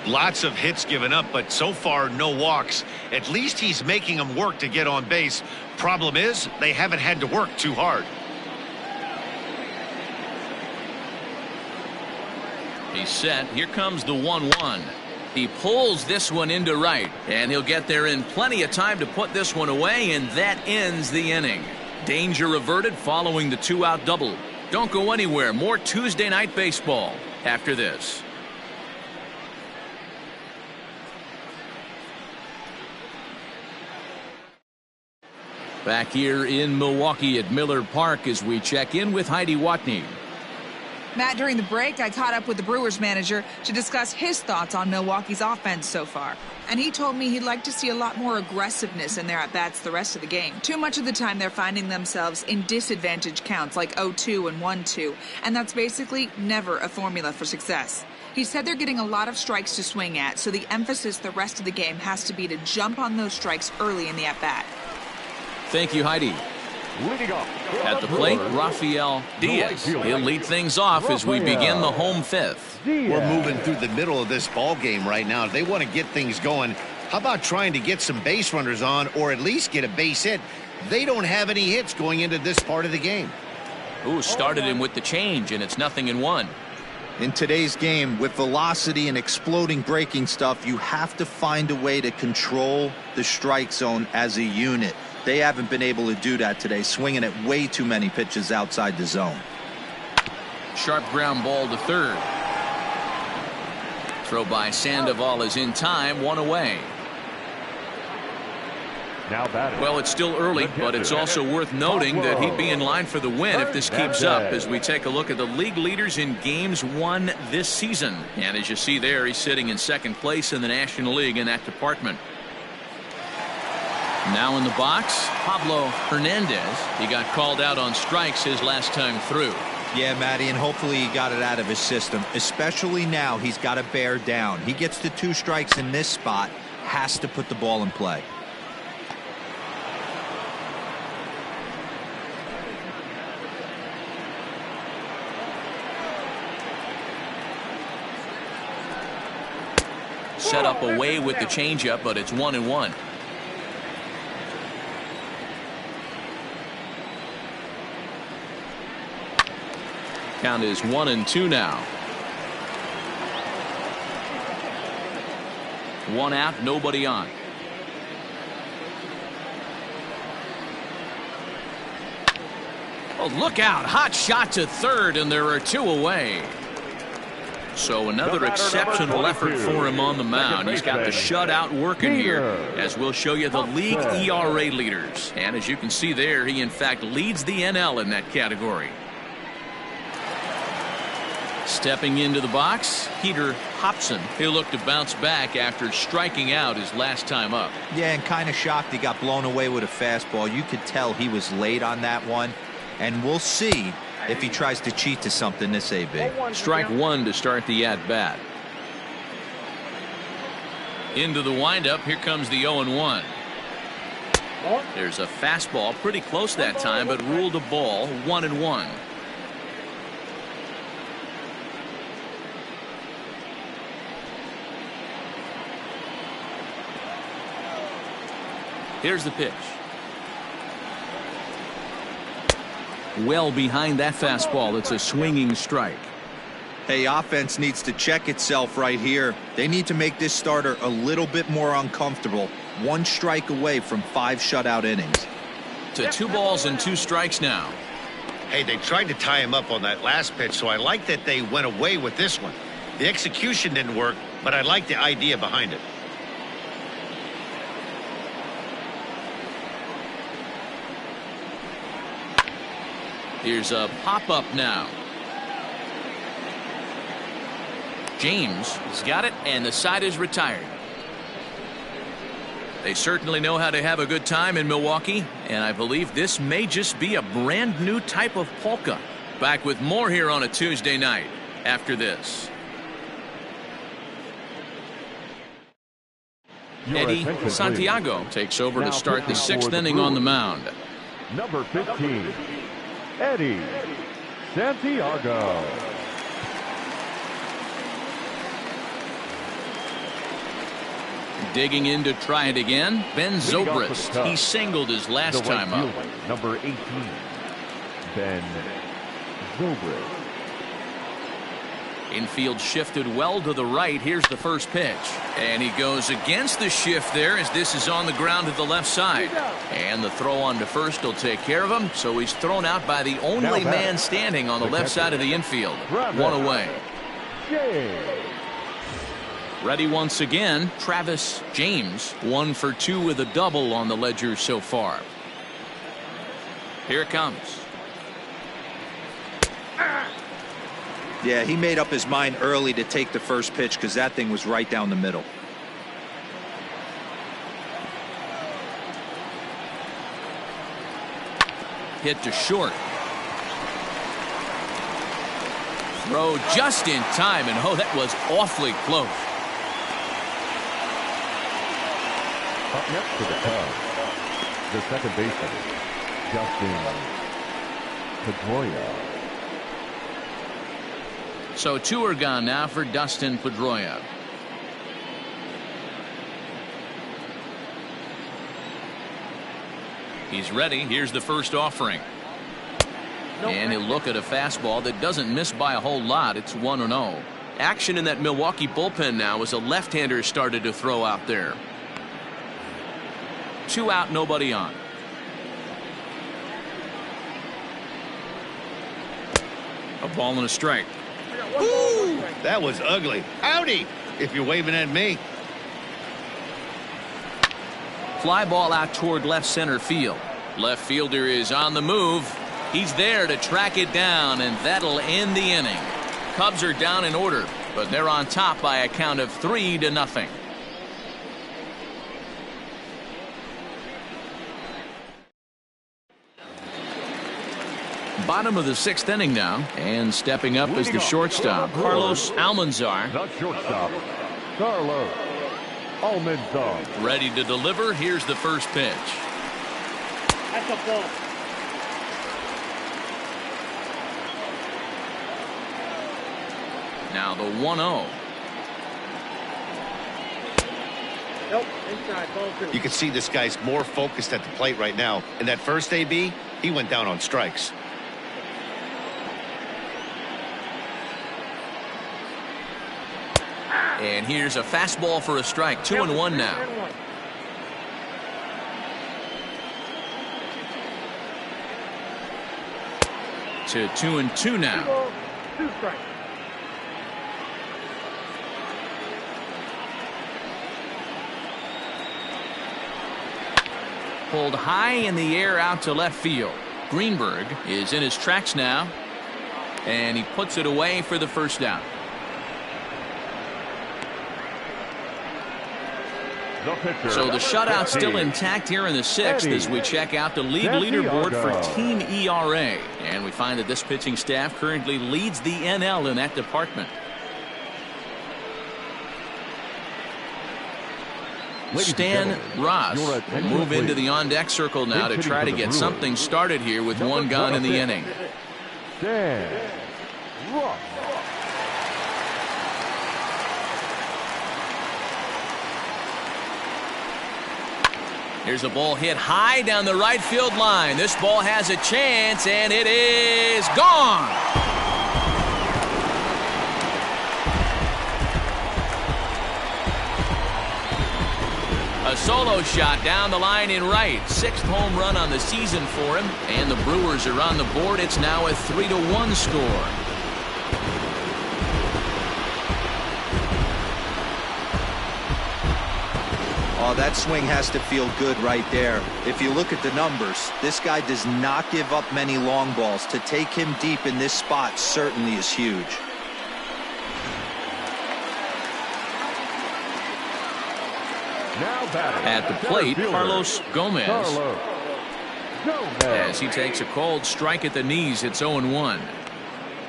Lots of hits given up, but so far no walks. At least he's making them work to get on base. Problem is, they haven't had to work too hard. He's set. Here comes the 1-1. He pulls this one into right, and he'll get there in plenty of time to put this one away, and that ends the inning. Danger averted following the 2-out double. Don't go anywhere. More Tuesday Night Baseball after this. Back here in Milwaukee at Miller Park as we check in with Heidi Watney. Matt, during the break, I caught up with the Brewers manager to discuss his thoughts on Milwaukee's offense so far. And he told me he'd like to see a lot more aggressiveness in their at-bats the rest of the game. Too much of the time they're finding themselves in disadvantage counts like 0-2 and 1-2. And that's basically never a formula for success. He said they're getting a lot of strikes to swing at, so the emphasis the rest of the game has to be to jump on those strikes early in the at-bat. Thank you, Heidi. At the plate, Rafael Diaz. He'll lead things off as we begin the home 5th. We're moving through the middle of this ball game right now. They want to get things going. How about trying to get some base runners on, or at least get a base hit? They don't have any hits going into this part of the game. Ooh, started him with the change, and it's 0-1. In today's game, with velocity and exploding breaking stuff, you have to find a way to control the strike zone as a unit. They haven't been able to do that today, swinging at way too many pitches outside the zone. Sharp ground ball to third. Throw by Sandoval is in time, 1 away. Well, it's still early, but it's also worth noting that he'd be in line for the win if this keeps up as we take a look at the league leaders in games won this season. And as you see there, he's sitting in 2nd place in the National League in that department. Now in the box, Pablo Hernandez. He got called out on strikes his last time through. Yeah, Matty, and hopefully he got it out of his system. Especially now, he's got to bear down. He gets the 2 strikes in this spot, has to put the ball in play. Set up away with the changeup, but it's 1-1. Count is 1-2 now. 1 out, nobody on. Oh, look out. Hot shot to third, and there are 2 away. So another exceptional effort for him on the mound. He's got the shutout working here, as we'll show you the league ERA leaders. And as you can see there, he in fact leads the NL in that category. Stepping into the box, Peter Hobson. He'll look to bounce back after striking out his last time up. Yeah, and kind of shocked he got blown away with a fastball. You could tell he was late on that one. And we'll see if he tries to cheat to something this AB. Strike one to start the at-bat. Into the windup. Here comes the 0-1. There's a fastball pretty close that time, but ruled a ball. 1-1. Here's the pitch. Well behind that fastball. It's a swinging strike. Hey, offense needs to check itself right here. They need to make this starter a little bit more uncomfortable. One strike away from 5 shutout innings. To 2 balls and 2 strikes now. Hey, they tried to tie him up on that last pitch, so I like that they went away with this one. The execution didn't work, but I like the idea behind it. Here's a pop-up now. James has got it, and the side is retired. They certainly know how to have a good time in Milwaukee, and I believe this may just be a brand new type of polka. Back with more here on a Tuesday night after this. Eddie Santiago takes over to start the 6th inning on the mound. Number 15, Eddie Santiago. Digging in to try it again, Ben Zobrist. He singled his last time up. Number 18, Ben Zobrist. Infield shifted well to the right. Here's the first pitch. And he goes against the shift there as this is on the ground to the left side. And the throw on to first will take care of him. So he's thrown out by the only man standing on the left side of the infield. 1 away. Ready once again, Travis James. 1 for 2 with a double on the ledger so far. Here it comes. Yeah, he made up his mind early to take the first pitch because that thing was right down the middle. Hit to short. Throw just in time, and oh, that was awfully close. Up next to the Cubs, the second baseman, Dustin Pedroia. So 2 are gone now for Dustin Pedroia. He's ready. Here's the first offering. And he'll look at a fastball that doesn't miss by a whole lot. It's 1-0. Action in that Milwaukee bullpen now as a left-hander started to throw out there. 2 out, nobody on. A ball and a strike. Ooh, that was ugly. Howdy, if you're waving at me. Fly ball out toward left center field. Left fielder is on the move. He's there to track it down, and that'll end the inning. Cubs are down in order, but they're on top by a count of 3-0. Bottom of the 6th inning now, and stepping up is the shortstop, Carlos Almanzar. The shortstop, Carlos Almanzar. Ready to deliver. Here's the first pitch. That's a ball. Now the 1-0. Nope, inside, ball 2. You can see this guy's more focused at the plate right now. In that first AB, he went down on strikes. And here's a fastball for a strike. 2-1 now. To 2-2 now. 2 strikes. Pulled high in the air out to left field. Greenberg is in his tracks now. And he puts it away for the first down. So the shutout's still intact here in the 6th as we check out the league leaderboard for team ERA. And we find that this pitching staff currently leads the NL in that department. Stan Ross will move into the on-deck circle now to try to get something started here with one gone in the inning. Stan Ross. Here's a ball hit high down the right field line. This ball has a chance, and it is gone. A solo shot down the line in right. 6th home run on the season for him, and the Brewers are on the board. It's now a 3-1 score. Oh, that swing has to feel good right there. If you look at the numbers, this guy does not give up many long balls. To take him deep in this spot certainly is huge. At the plate, Carlos Gomez. As he takes a cold strike at the knees, it's 0-1.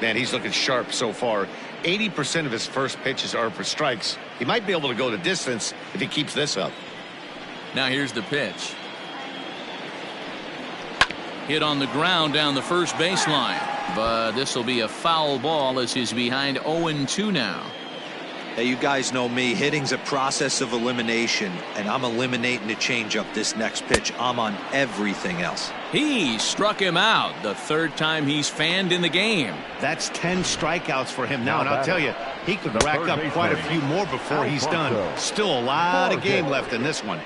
Man, he's looking sharp so far. 80% of his first pitches are for strikes. He might be able to go the distance if he keeps this up. Now here's the pitch. Hit on the ground down the first baseline. But this will be a foul ball as he's behind 0-2 now. Hey, you guys know me. Hitting's a process of elimination, and I'm eliminating the changeup this next pitch. I'm on everything else. He struck him out the 3rd time he's fanned in the game. That's 10 strikeouts for him now, and I'll tell you, he could rack up quite a few more before he's done. Still a lot of game left in this one.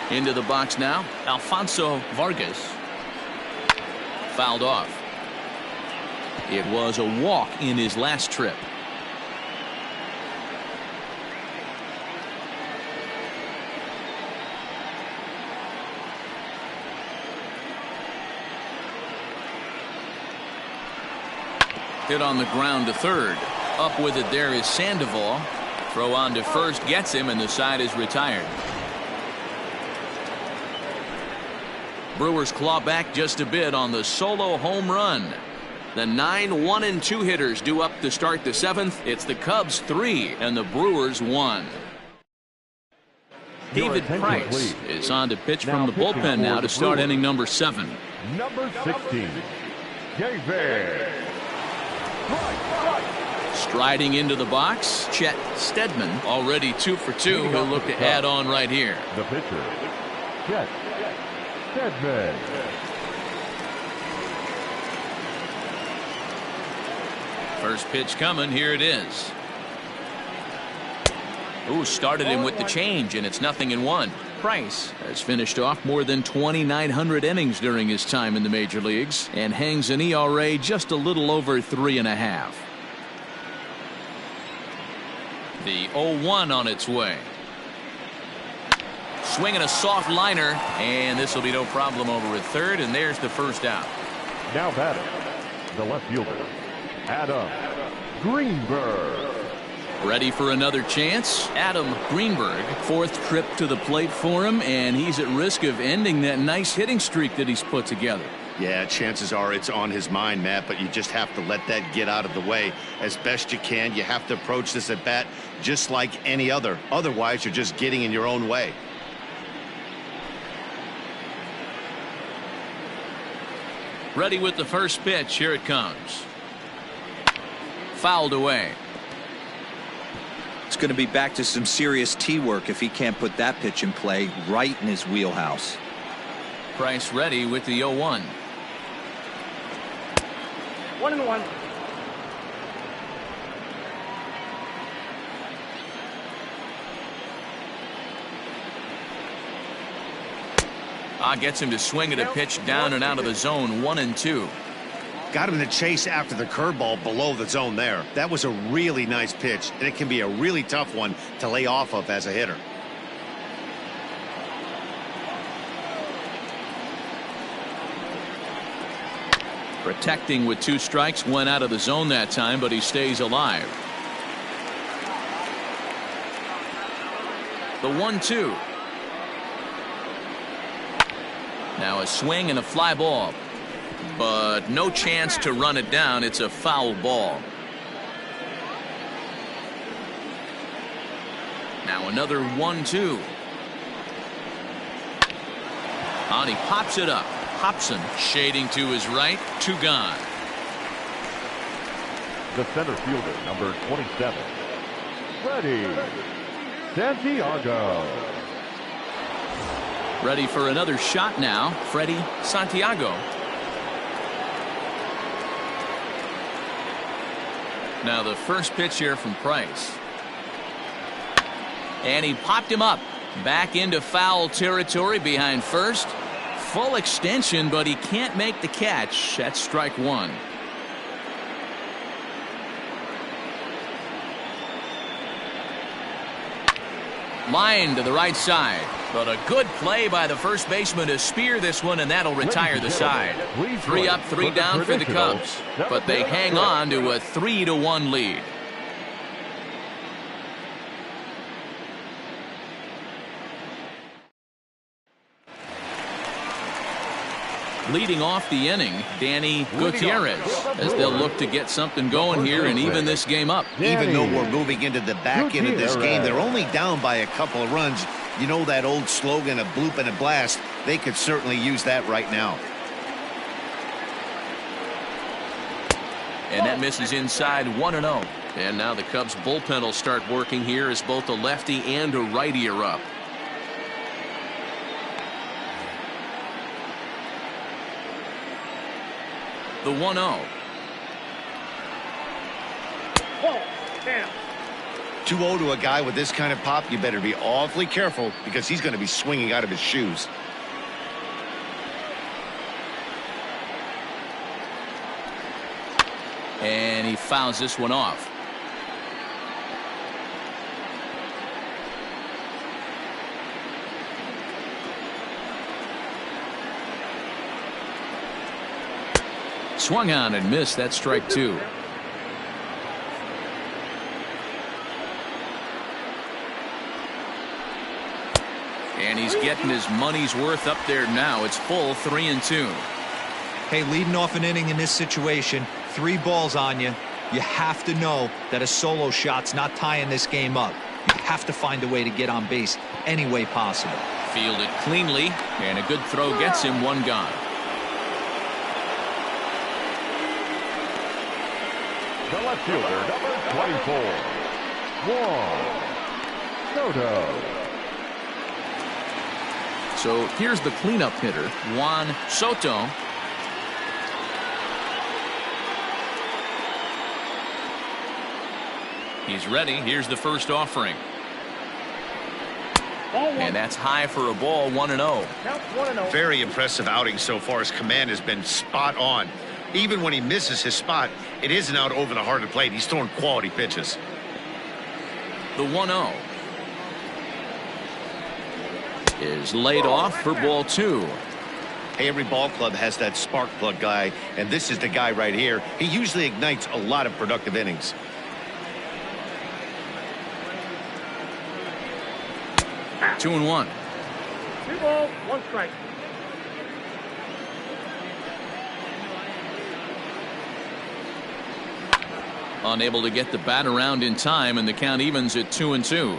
Into the box now, Alfonso Vargas. Fouled off. It was a walk in his last trip. Hit on the ground to 3rd. Up with it there is Sandoval. Throw on to first gets him, and the side is retired. Brewers claw back just a bit on the solo home run. The 9 1-2 hitters due up to start the 7th. It's the Cubs 3 and the Brewers 1. David Price is on to pitch from the bullpen now to start inning number 7. Number 16, David. Striding into the box, Chet Steadman, already 2 for 2. He'll look to add on right here. The pitcher, Chet Steadman. First pitch coming. Here it is. Ooh, started him with the change, and it's 0-1. Price has finished off more than 2,900 innings during his time in the major leagues and hangs an ERA just a little over 3.5. The 0-1 on its way. Swinging a soft liner, and this will be no problem over at 3rd, and there's the first out. Now batting, the left fielder, Adam Greenberg. Ready for another chance. Adam Greenberg, 4th trip to the plate for him, and he's at risk of ending that nice hitting streak that he's put together. Yeah, chances are it's on his mind, Matt, but you just have to let that get out of the way as best you can. You have to approach this at bat just like any other. Otherwise, you're just getting in your own way. Ready with the first pitch. Here it comes. Fouled away. It's going to be back to some serious tee work if he can't put that pitch in play right in his wheelhouse. Price ready with the 0-1. 1-1. Gets him to swing at a pitch down and out of the zone. 1-2. Got him to chase after the curveball below the zone there. That was a really nice pitch, and it can be a really tough one to lay off of as a hitter. Protecting with 2 strikes, went out of the zone that time, but he stays alive. The 1-2. Now a swing and a fly ball, but no chance to run it down. It's a foul ball. Now another 1-2. And he pops it up. Hobson shading to his right. 2 gone. The center fielder, number 27, Freddie Santiago. Ready for another shot now, Freddie Santiago. Now the first pitch here from Price. And he popped him up. Back into foul territory behind first. Full extension, but he can't make the catch. That's strike 1. Line to the right side. But a good play by the first baseman to spear this one, and that'll retire the side. 3 up, 3 down for the Cubs. But they hang on to a 3-1 lead. Leading off the inning, Danny Gutierrez, as they'll look to get something going here and even this game up. Even though we're moving into the back end of this game, they're only down by a couple of runs. You know that old slogan, a bloop and a blast. They could certainly use that right now. And that misses inside 1-0. And now the Cubs bullpen will start working here as both a lefty and a righty are up. The 1-0. Ball. Down. 2-0 to a guy with this kind of pop, you better be awfully careful because he's going to be swinging out of his shoes. And he fouls this one off. Swung on and missed. That's strike 2. And he's getting his money's worth up there now. It's full 3-2. Hey, leading off an inning in this situation, 3 balls on you. You have to know that a solo shot's not tying this game up. You have to find a way to get on base any way possible. Fielded cleanly, and a good throw gets him 1 gone. The left fielder, number 24, Juan Soto. So here's the cleanup hitter, Juan Soto. He's ready. Here's the first offering. And that's high for a ball, 1-0. Very impressive outing so far. His command has been spot on. Even when he misses his spot, it isn't out over the heart of the plate. He's throwing quality pitches. The 1-0 is laid off for ball 2. Hey, every ball club has that spark plug guy, and this is the guy right here. He usually ignites a lot of productive innings. Two and 1. 2 balls, 1 strike. Unable to get the bat around in time, and the count evens at 2-2.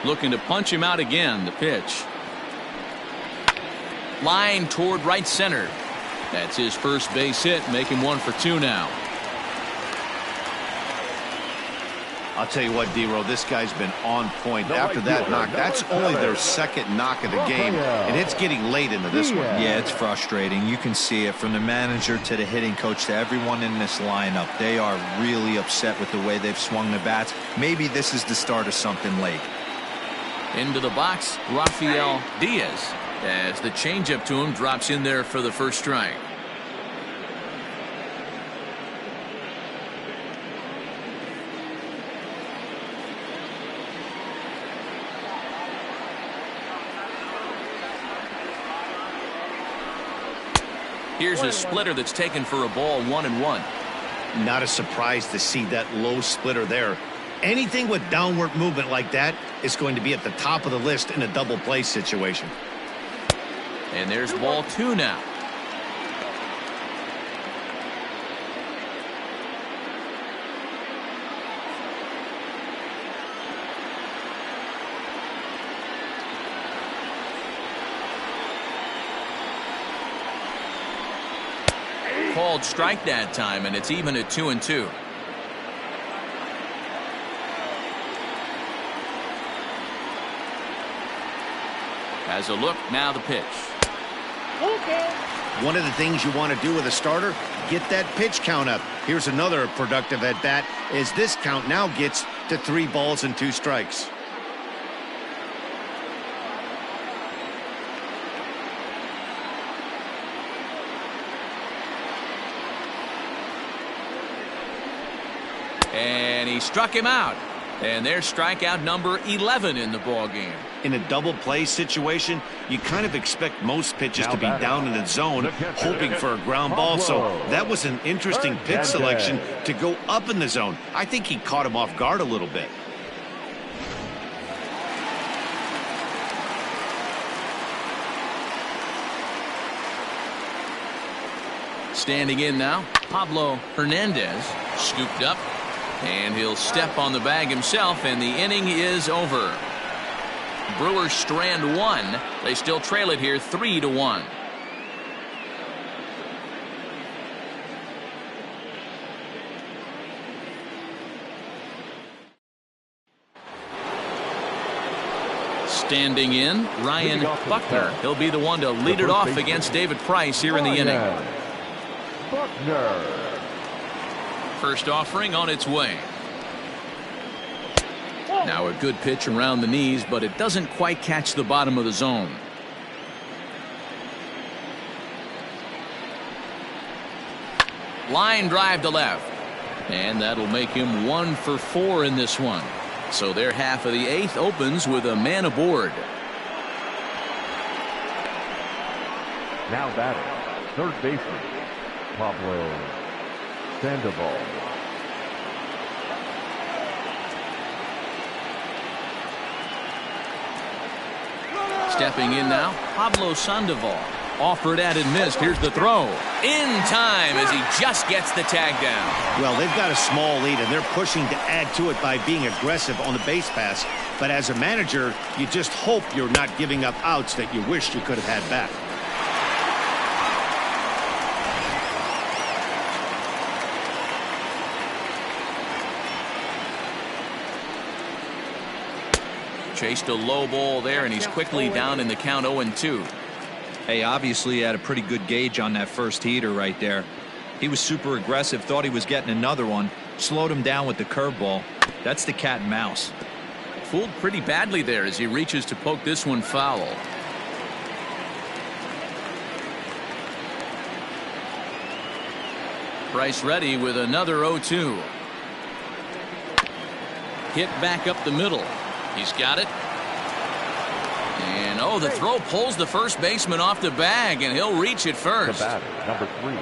Looking to punch him out again. The pitch. Line toward right center. That's his first base hit, making 1 for 2 now. I'll tell you what, D-Row, this guy's been on point. After that knock, that's only their second knock of the game, and it's getting late into this one. Yeah, it's frustrating. You can see it from the manager to the hitting coach to everyone in this lineup. They are really upset with the way they've swung the bats. Maybe this is the start of something late. Into the box, Rafael Diaz, as the changeup to him drops in there for the first strike. Here's a splitter that's taken for a ball, 1-1. Not a surprise to see that low splitter there. Anything with downward movement like that is going to be at the top of the list in a double play situation. And there's ball 2 now. Called strike that time, and it's even at 2-2. Has a look, now the pitch. Okay. One of the things you want to do with a starter, get that pitch count up. Here's another productive at bat as this count now gets to 3 balls and 2 strikes. And he struck him out. And there's strikeout number 11 in the ball game. In a double play situation, you kind of expect most pitches to be down in the zone, hoping for a ground ball. So that was an interesting pitch selection to go up in the zone. I think he caught him off guard a little bit. Standing in now, Pablo Hernandez, scooped up, and he'll step on the bag himself, and the inning is over. Brewers strand 1. They still trail it here 3-1. Standing in, Ryan Buckner. He'll be the one to lead it off against David Price here in the inning. Buckner. First offering on its way. Now a good pitch around the knees, but it doesn't quite catch the bottom of the zone. Line drive to left. And that'll make him 1 for 4 in this one. So their half of the 8th opens with a man aboard. Now batting, third baseman, Pablo Sandoval. Stepping in now, Pablo Sandoval. Offered at and missed. Here's the throw. In time as he just gets the tag down. Well, they've got a small lead, and they're pushing to add to it by being aggressive on the base pass. But as a manager, you just hope you're not giving up outs that you wish you could have had back. Chased a low ball there, and he's quickly down in the count 0-2. Hey, obviously he had a pretty good gauge on that first heater right there. He was super aggressive, thought he was getting another one, slowed him down with the curveball. That's the cat and mouse. Fooled pretty badly there as he reaches to poke this one foul. Price ready with another 0-2. Hit back up the middle. He's got it. And, oh, the throw pulls the first baseman off the bag, and he'll reach it first. The batter, number 3,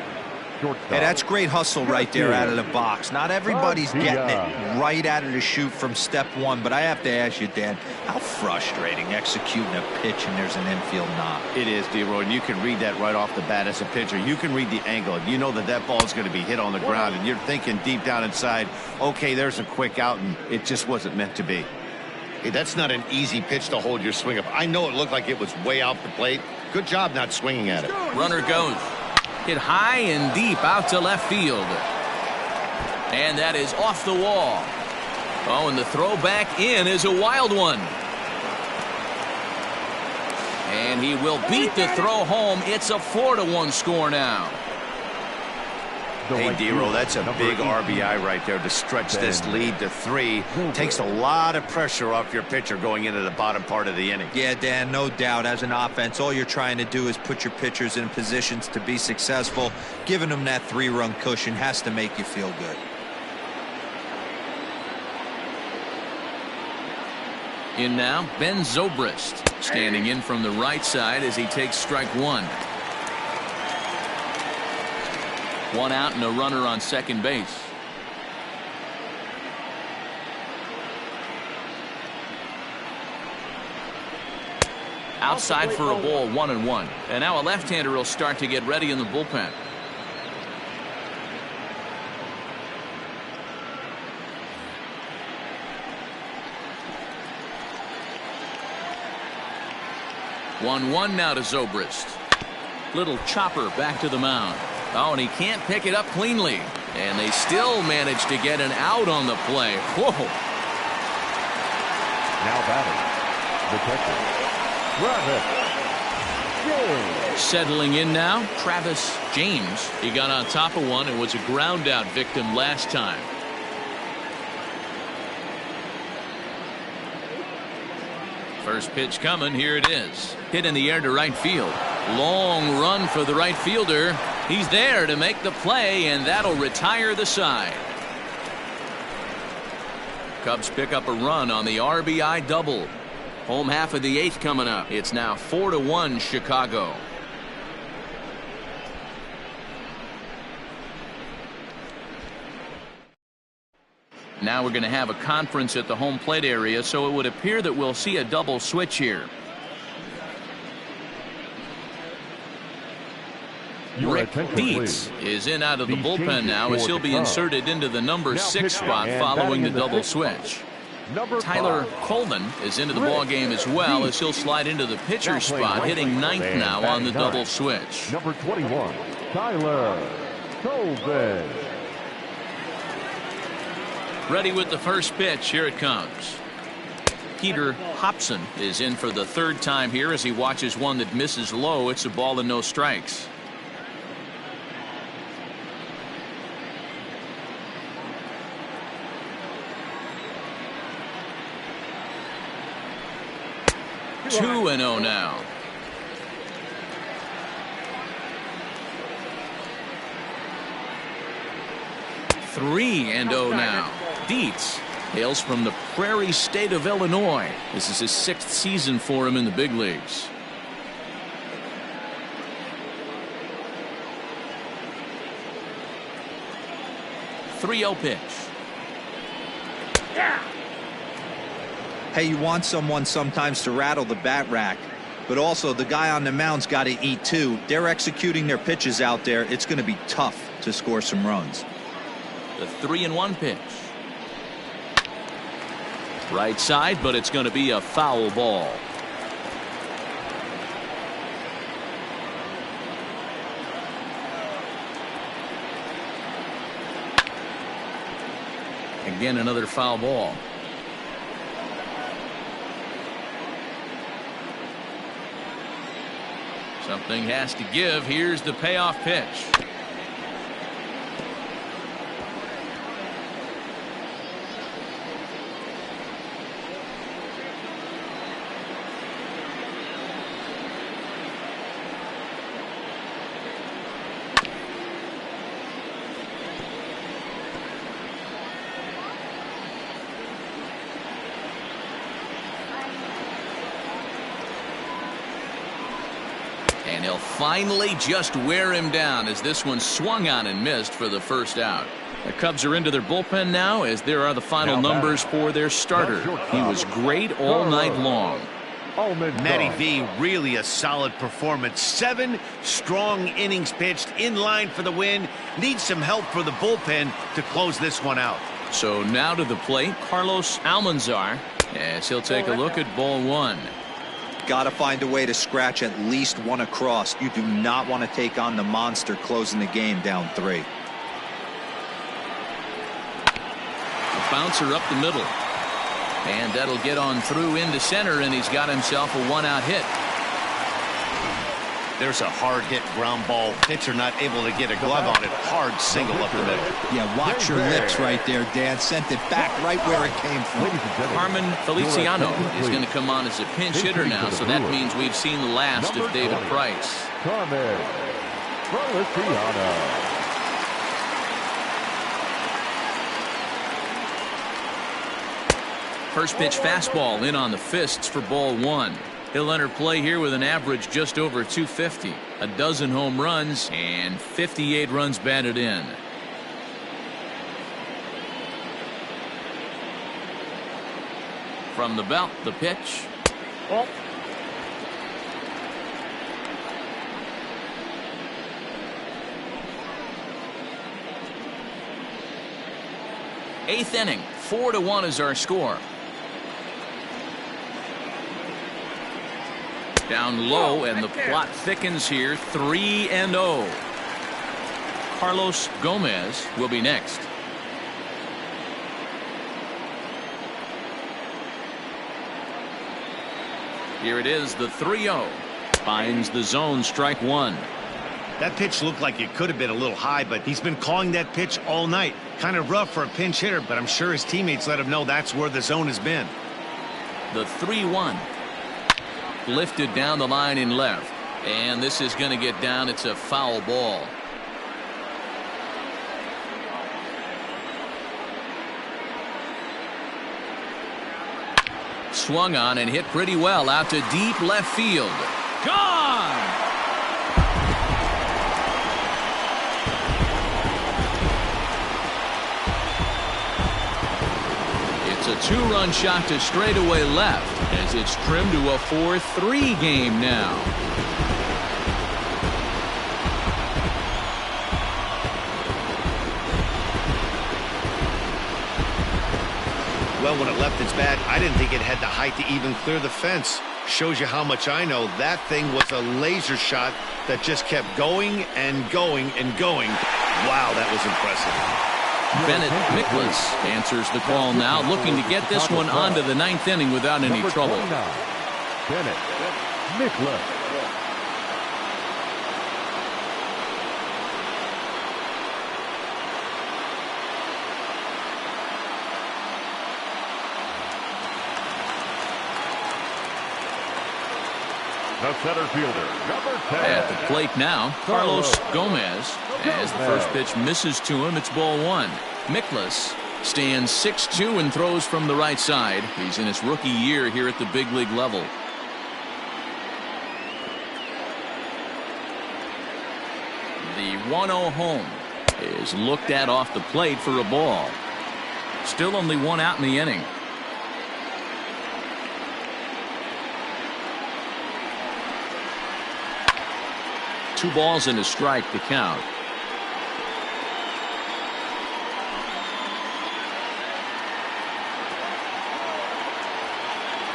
shortstop. Hey, that's great hustle right there out of the box. Not everybody's getting it right out of the chute from step 1, but I have to ask you, Dan, how frustrating executing a pitch and there's an infield knock. It is, D-Roy, and you can read that right off the bat as a pitcher. You can read the angle. You know that that ball is going to be hit on the ground, and you're thinking deep down inside, okay, there's a quick out, and it just wasn't meant to be. Hey, that's not an easy pitch to hold your swing up. I know it looked like it was way out the plate. Good job not swinging at it. Runner goes. Hit high and deep out to left field. And that is off the wall. Oh, and the throw back in is a wild one. And he will beat the throw home. It's a 4-1 score now. Hey, D-Roll, that's a big RBI right there to stretch this lead to 3. Takes a lot of pressure off your pitcher going into the bottom part of the inning. Yeah, Dan, no doubt. As an offense, all you're trying to do is put your pitchers in positions to be successful. Giving them that 3-run cushion has to make you feel good. In now, Ben Zobrist, standing in from the right side as he takes strike 1. One out and a runner on second base. Outside for a ball, 1-1. And now a left-hander will start to get ready in the bullpen. One now to Zobrist. Little chopper back to the mound. Oh, and he can't pick it up cleanly. And they still manage to get an out on the play. Whoa. Now batting, the catcher, Travis James. Settling in now, Travis James. He got on top of one and was a ground out victim last time. First pitch coming. Here it is. Hit in the air to right field. Long run for the right fielder. He's there to make the play, and that'll retire the side. Cubs pick up a run on the RBI double. Home half of the eighth coming up. It's now 4-1 Chicago. Now we're going to have a conference at the home plate area, so it would appear that we'll see a double switch here. Rick Dietz is in out of the bullpen now as he'll be inserted into the number 6 spot following the double switch. Tyler Coleman is into the ball game as well as he'll slide into the pitcher spot, hitting ninth now on the double switch. Number 21, Tyler Coleman. Ready with the first pitch. Here it comes. Peter Hobson is in for the third time here as he watches one that misses low. It's a ball and no strikes. Two and 0 now. Three and 0 now. Dietz hails from the Prairie State of Illinois. This is his 6th season for him in the big leagues. .30 pitch. Hey, you want someone sometimes to rattle the bat rack, but also the guy on the mound's got to eat too. They're executing their pitches out there. It's going to be tough to score some runs. The 3-1 pitch. Right side, but it's going to be a foul ball. Again, another foul ball. Something has to give. Here's the payoff pitch. And he'll finally just wear him down as this one swung on and missed for the first out. The Cubs are into their bullpen now as there are the final numbers for their starter. He was great all night long. Matty V, really a solid performance. 7 strong innings pitched, in line for the win. Needs some help for the bullpen to close this one out. So now to the plate, Carlos Almanzar, as he'll take a look at ball one. Got to find a way to scratch at least one across. You do not want to take on the monster closing the game down 3. A bouncer up the middle. And that'll get on through into center, and he's got himself a 1-out hit. There's a hard hit ground ball. Pitcher not able to get a glove on it. Hard single up the middle. Yeah, watch your lips right there, Dan. Sent it back right where it came from. Carmen Feliciano is going to come on as a pinch hitter now, so that means we've seen the last of David Price. Carmen Feliciano. First pitch fastball in on the fists for ball one. He'll enter play here with an average just over 250, a dozen home runs, and 58 runs batted in. From the belt, the pitch. Oh. Eighth inning, 4-1 is our score. Down low, and the plot thickens here. 3-0. Carlos Gomez will be next. Here it is, the 3-0. Finds the zone, strike one. That pitch looked like it could have been a little high, but he's been calling that pitch all night. Kind of rough for a pinch hitter, but I'm sure his teammates let him know that's where the zone has been. The 3-1. Lifted down the line in left. And this is going to get down. It's a foul ball. Swung on and hit pretty well out to deep left field. Gone! It's a two-run shot to straightaway left as it's trimmed to a 4-3 game now. Well, when it left its bat, I didn't think it had the height to even clear the fence. Shows you how much I know. That thing was a laser shot that just kept going and going and going. Wow, that was impressive. Bennett Mickless answers the call now, looking to get this one onto the ninth inning without any trouble. Bennett Mickless. The center fielder, number 10. At the plate now, Carlos Gomez. As the first pitch misses to him, it's ball one. Mickless stands 6'2" and throws from the right side. He's in his rookie year here at the big league level. The 1-0 home is looked at off the plate for a ball. Still only one out in the inning. Two balls and a strike to count.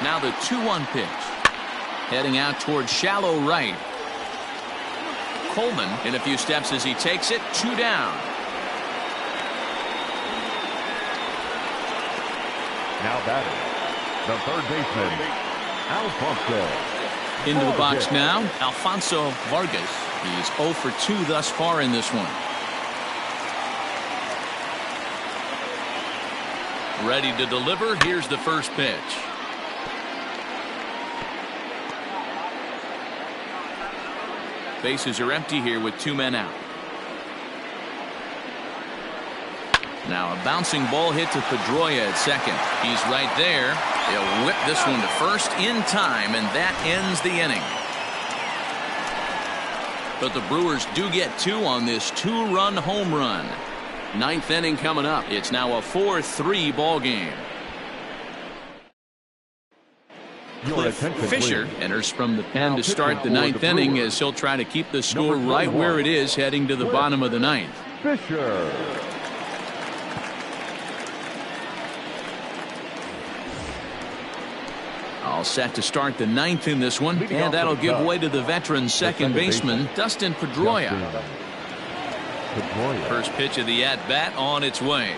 Now the 2-1 pitch. Heading out towards shallow right. Coleman in a few steps as he takes it. 2 down. Now batting, the third baseman, Alfonso. Into the box now, Alfonso Vargas. He's 0 for 2 thus far in this one. Ready to deliver. Here's the first pitch. Bases are empty here with 2 men out. Now a bouncing ball hit to Pedroia at second. He's right there. He'll whip this one to first in time, and that ends the inning. But the Brewers do get 2 on this 2-run home run. Ninth inning coming up. It's now a 4-3 ball game. Cliff Fisher enters from the pen to start the ninth inning as he'll try to keep the score right where it is heading to the bottom of the ninth. Fisher. All set to start the ninth in this one, and that'll give way to the veteran second baseman, Dustin Pedroia. First pitch of the at-bat on its way.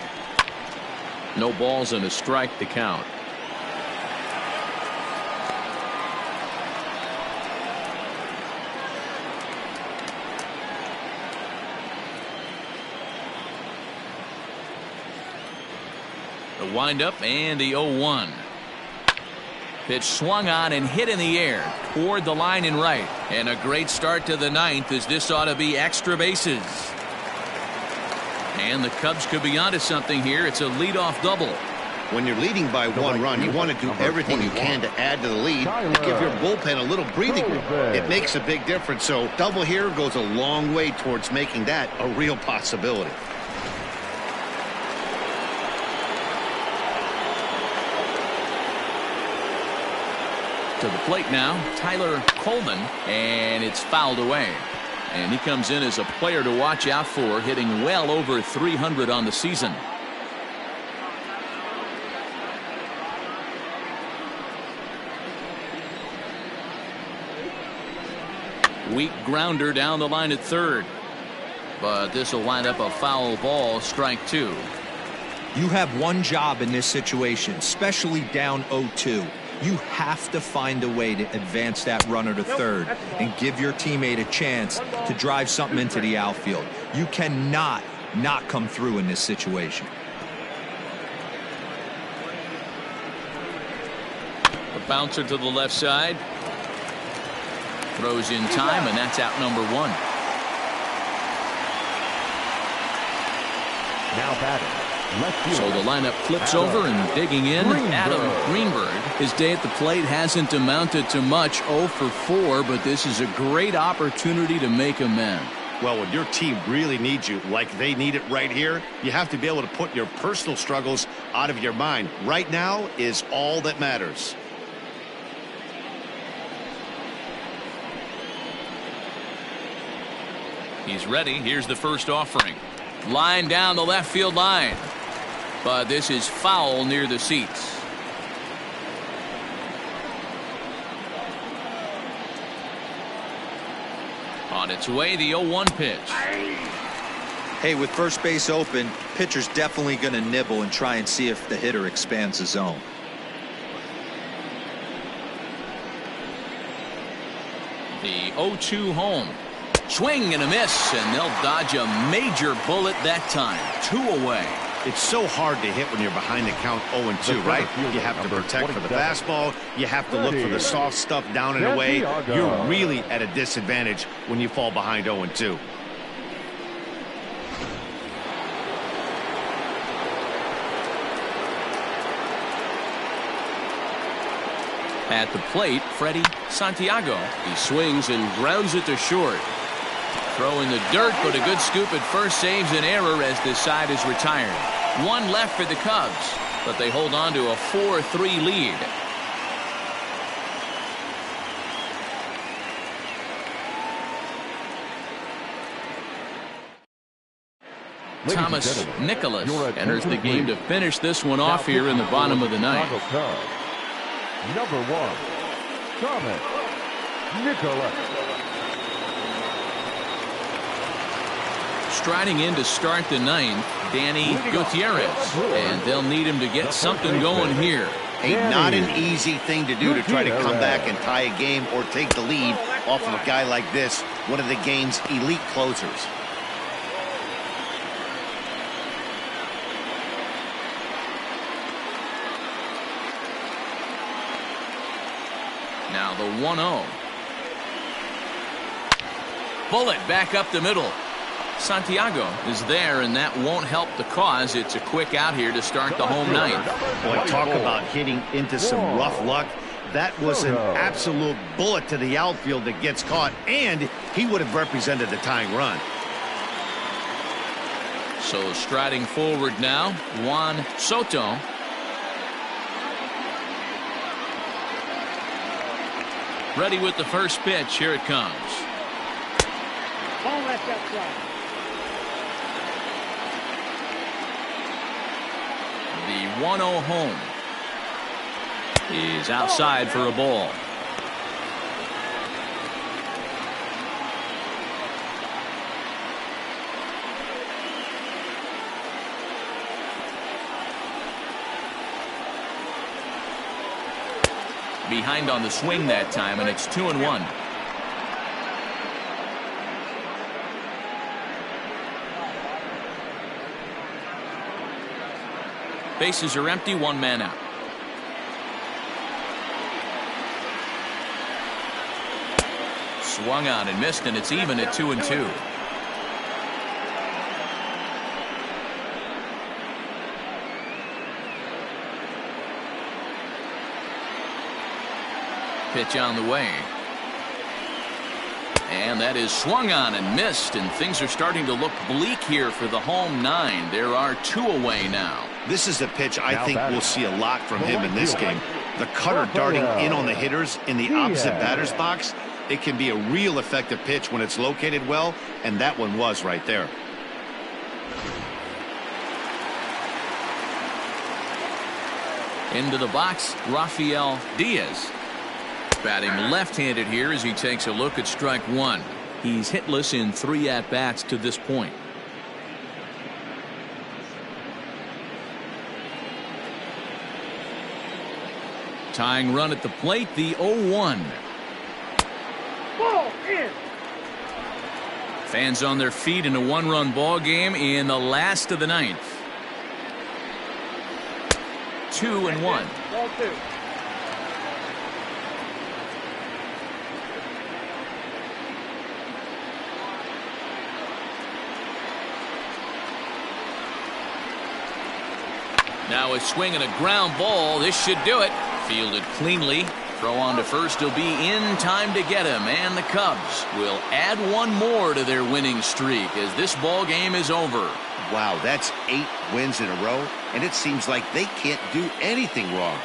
No balls and a strike to count. The windup and the 0-1. Pitch swung on and hit in the air toward the line and right. And a great start to the ninth, as this ought to be extra bases. And the Cubs could be onto something here. It's a leadoff double. When you're leading by 1 run, you want to do everything you can to add to the lead and give your bullpen a little breathing room. It makes a big difference, so double here goes a long way towards making that a real possibility. To the plate now, Tyler Coleman, and it's fouled away. And he comes in as a player to watch out for, hitting well over 300 on the season. Weak grounder down the line at third. But this will wind up a foul ball, strike 2. You have one job in this situation, especially down 0-2. You have to find a way to advance that runner to third and give your teammate a chance to drive something into the outfield. You cannot not come through in this situation. A bouncer to the left side. Throws in time, and that's out number 1. Now batting. So the lineup flips over and digging in. Adam Greenberg. His day at the plate hasn't amounted to much, 0 for 4, but this is a great opportunity to make amends. Well, when your team really needs you, like they need it right here, you have to be able to put your personal struggles out of your mind. Right now is all that matters. He's ready. Here's the first offering. Line down the left field line. But this is foul near the seats. On its way, the 0-1 pitch. Hey, with first base open, pitcher's definitely going to nibble and try and see if the hitter expands the zone. The 0-2 home. Swing and a miss, and they'll dodge a major bullet that time. 2 away. It's so hard to hit when you're behind the count 0-2, right? You have to protect for the fastball. You have to look for the soft stuff down and away. You're really at a disadvantage when you fall behind 0-2. At the plate, Freddie Santiago. He swings and grounds it to short. Throw in the dirt, but a good scoop at first saves an error as this side is retired. 1 left for the Cubs, but they hold on to a 4-3 lead. Thomas Nicholas enters the game to finish this one off here in the bottom of the ninth. Number 1, Thomas Nicholas. Striding in to start the ninth, Danny Gutierrez, and they'll need him to get something going here. Not an easy thing to do to try to come back and tie a game or take the lead off of a guy like this, one of the game's elite closers. Now the 1-0. Bullet back up the middle. Santiago is there, and that won't help the cause. It's a quick out here to start the home ninth. Boy, talk about hitting into some rough luck. That was an absolute bullet to the outfield that gets caught, and he would have represented the tying run. So striding forward now, Juan Soto. Ready with the first pitch. Here it comes. Ball left outside. The 1-0 home is outside for a ball. Behind on the swing that time, and it's 2-1. Bases are empty, 1 man out. Swung on and missed, and it's even at 2-2. Pitch on the way. And that is swung on and missed, and things are starting to look bleak here for the home 9. There are 2 away now. This is a pitch I think we'll see a lot from him in this game. The cutter darting in on the hitters in the opposite batter's box. It can be a real effective pitch when it's located well, and that one was right there. Into the box, Rafael Diaz. Batting left-handed here as he takes a look at strike 1. He's hitless in 3 at-bats to this point. Tying run at the plate, the 0-1. Ball in. Fans on their feet in a 1-run ball game in the last of the 9th. 2-1. Ball 2. Now a swing and a ground ball. This should do it. Fielded cleanly. Throw on to first will be in time to get him. And the Cubs will add 1 more to their winning streak as this ball game is over. Wow, that's 8 wins in a row, and it seems like they can't do anything wrong.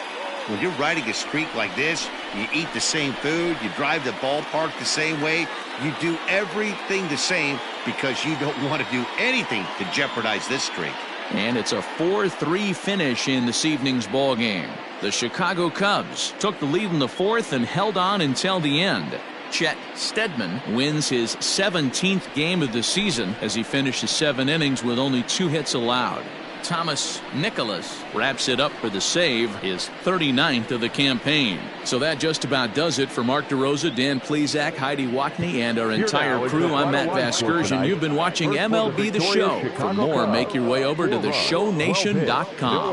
When you're riding a streak like this, you eat the same food, you drive the ballpark the same way, you do everything the same because you don't want to do anything to jeopardize this streak. And it's a 4-3 finish in this evening's ball game. The Chicago Cubs took the lead in the 4th and held on until the end. Chet Steadman wins his 17th game of the season as he finishes 7 innings with only 2 hits allowed. Thomas Nicholas wraps it up for the save, his 39th of the campaign. So that just about does it for Mark DeRosa, Dan Plesac, Heidi Watney, and our entire crew. I'm Matt Vasgersian. You've been watching MLB The Show. For more, make your way over to theshownation.com.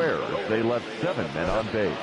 They left 7 men on base.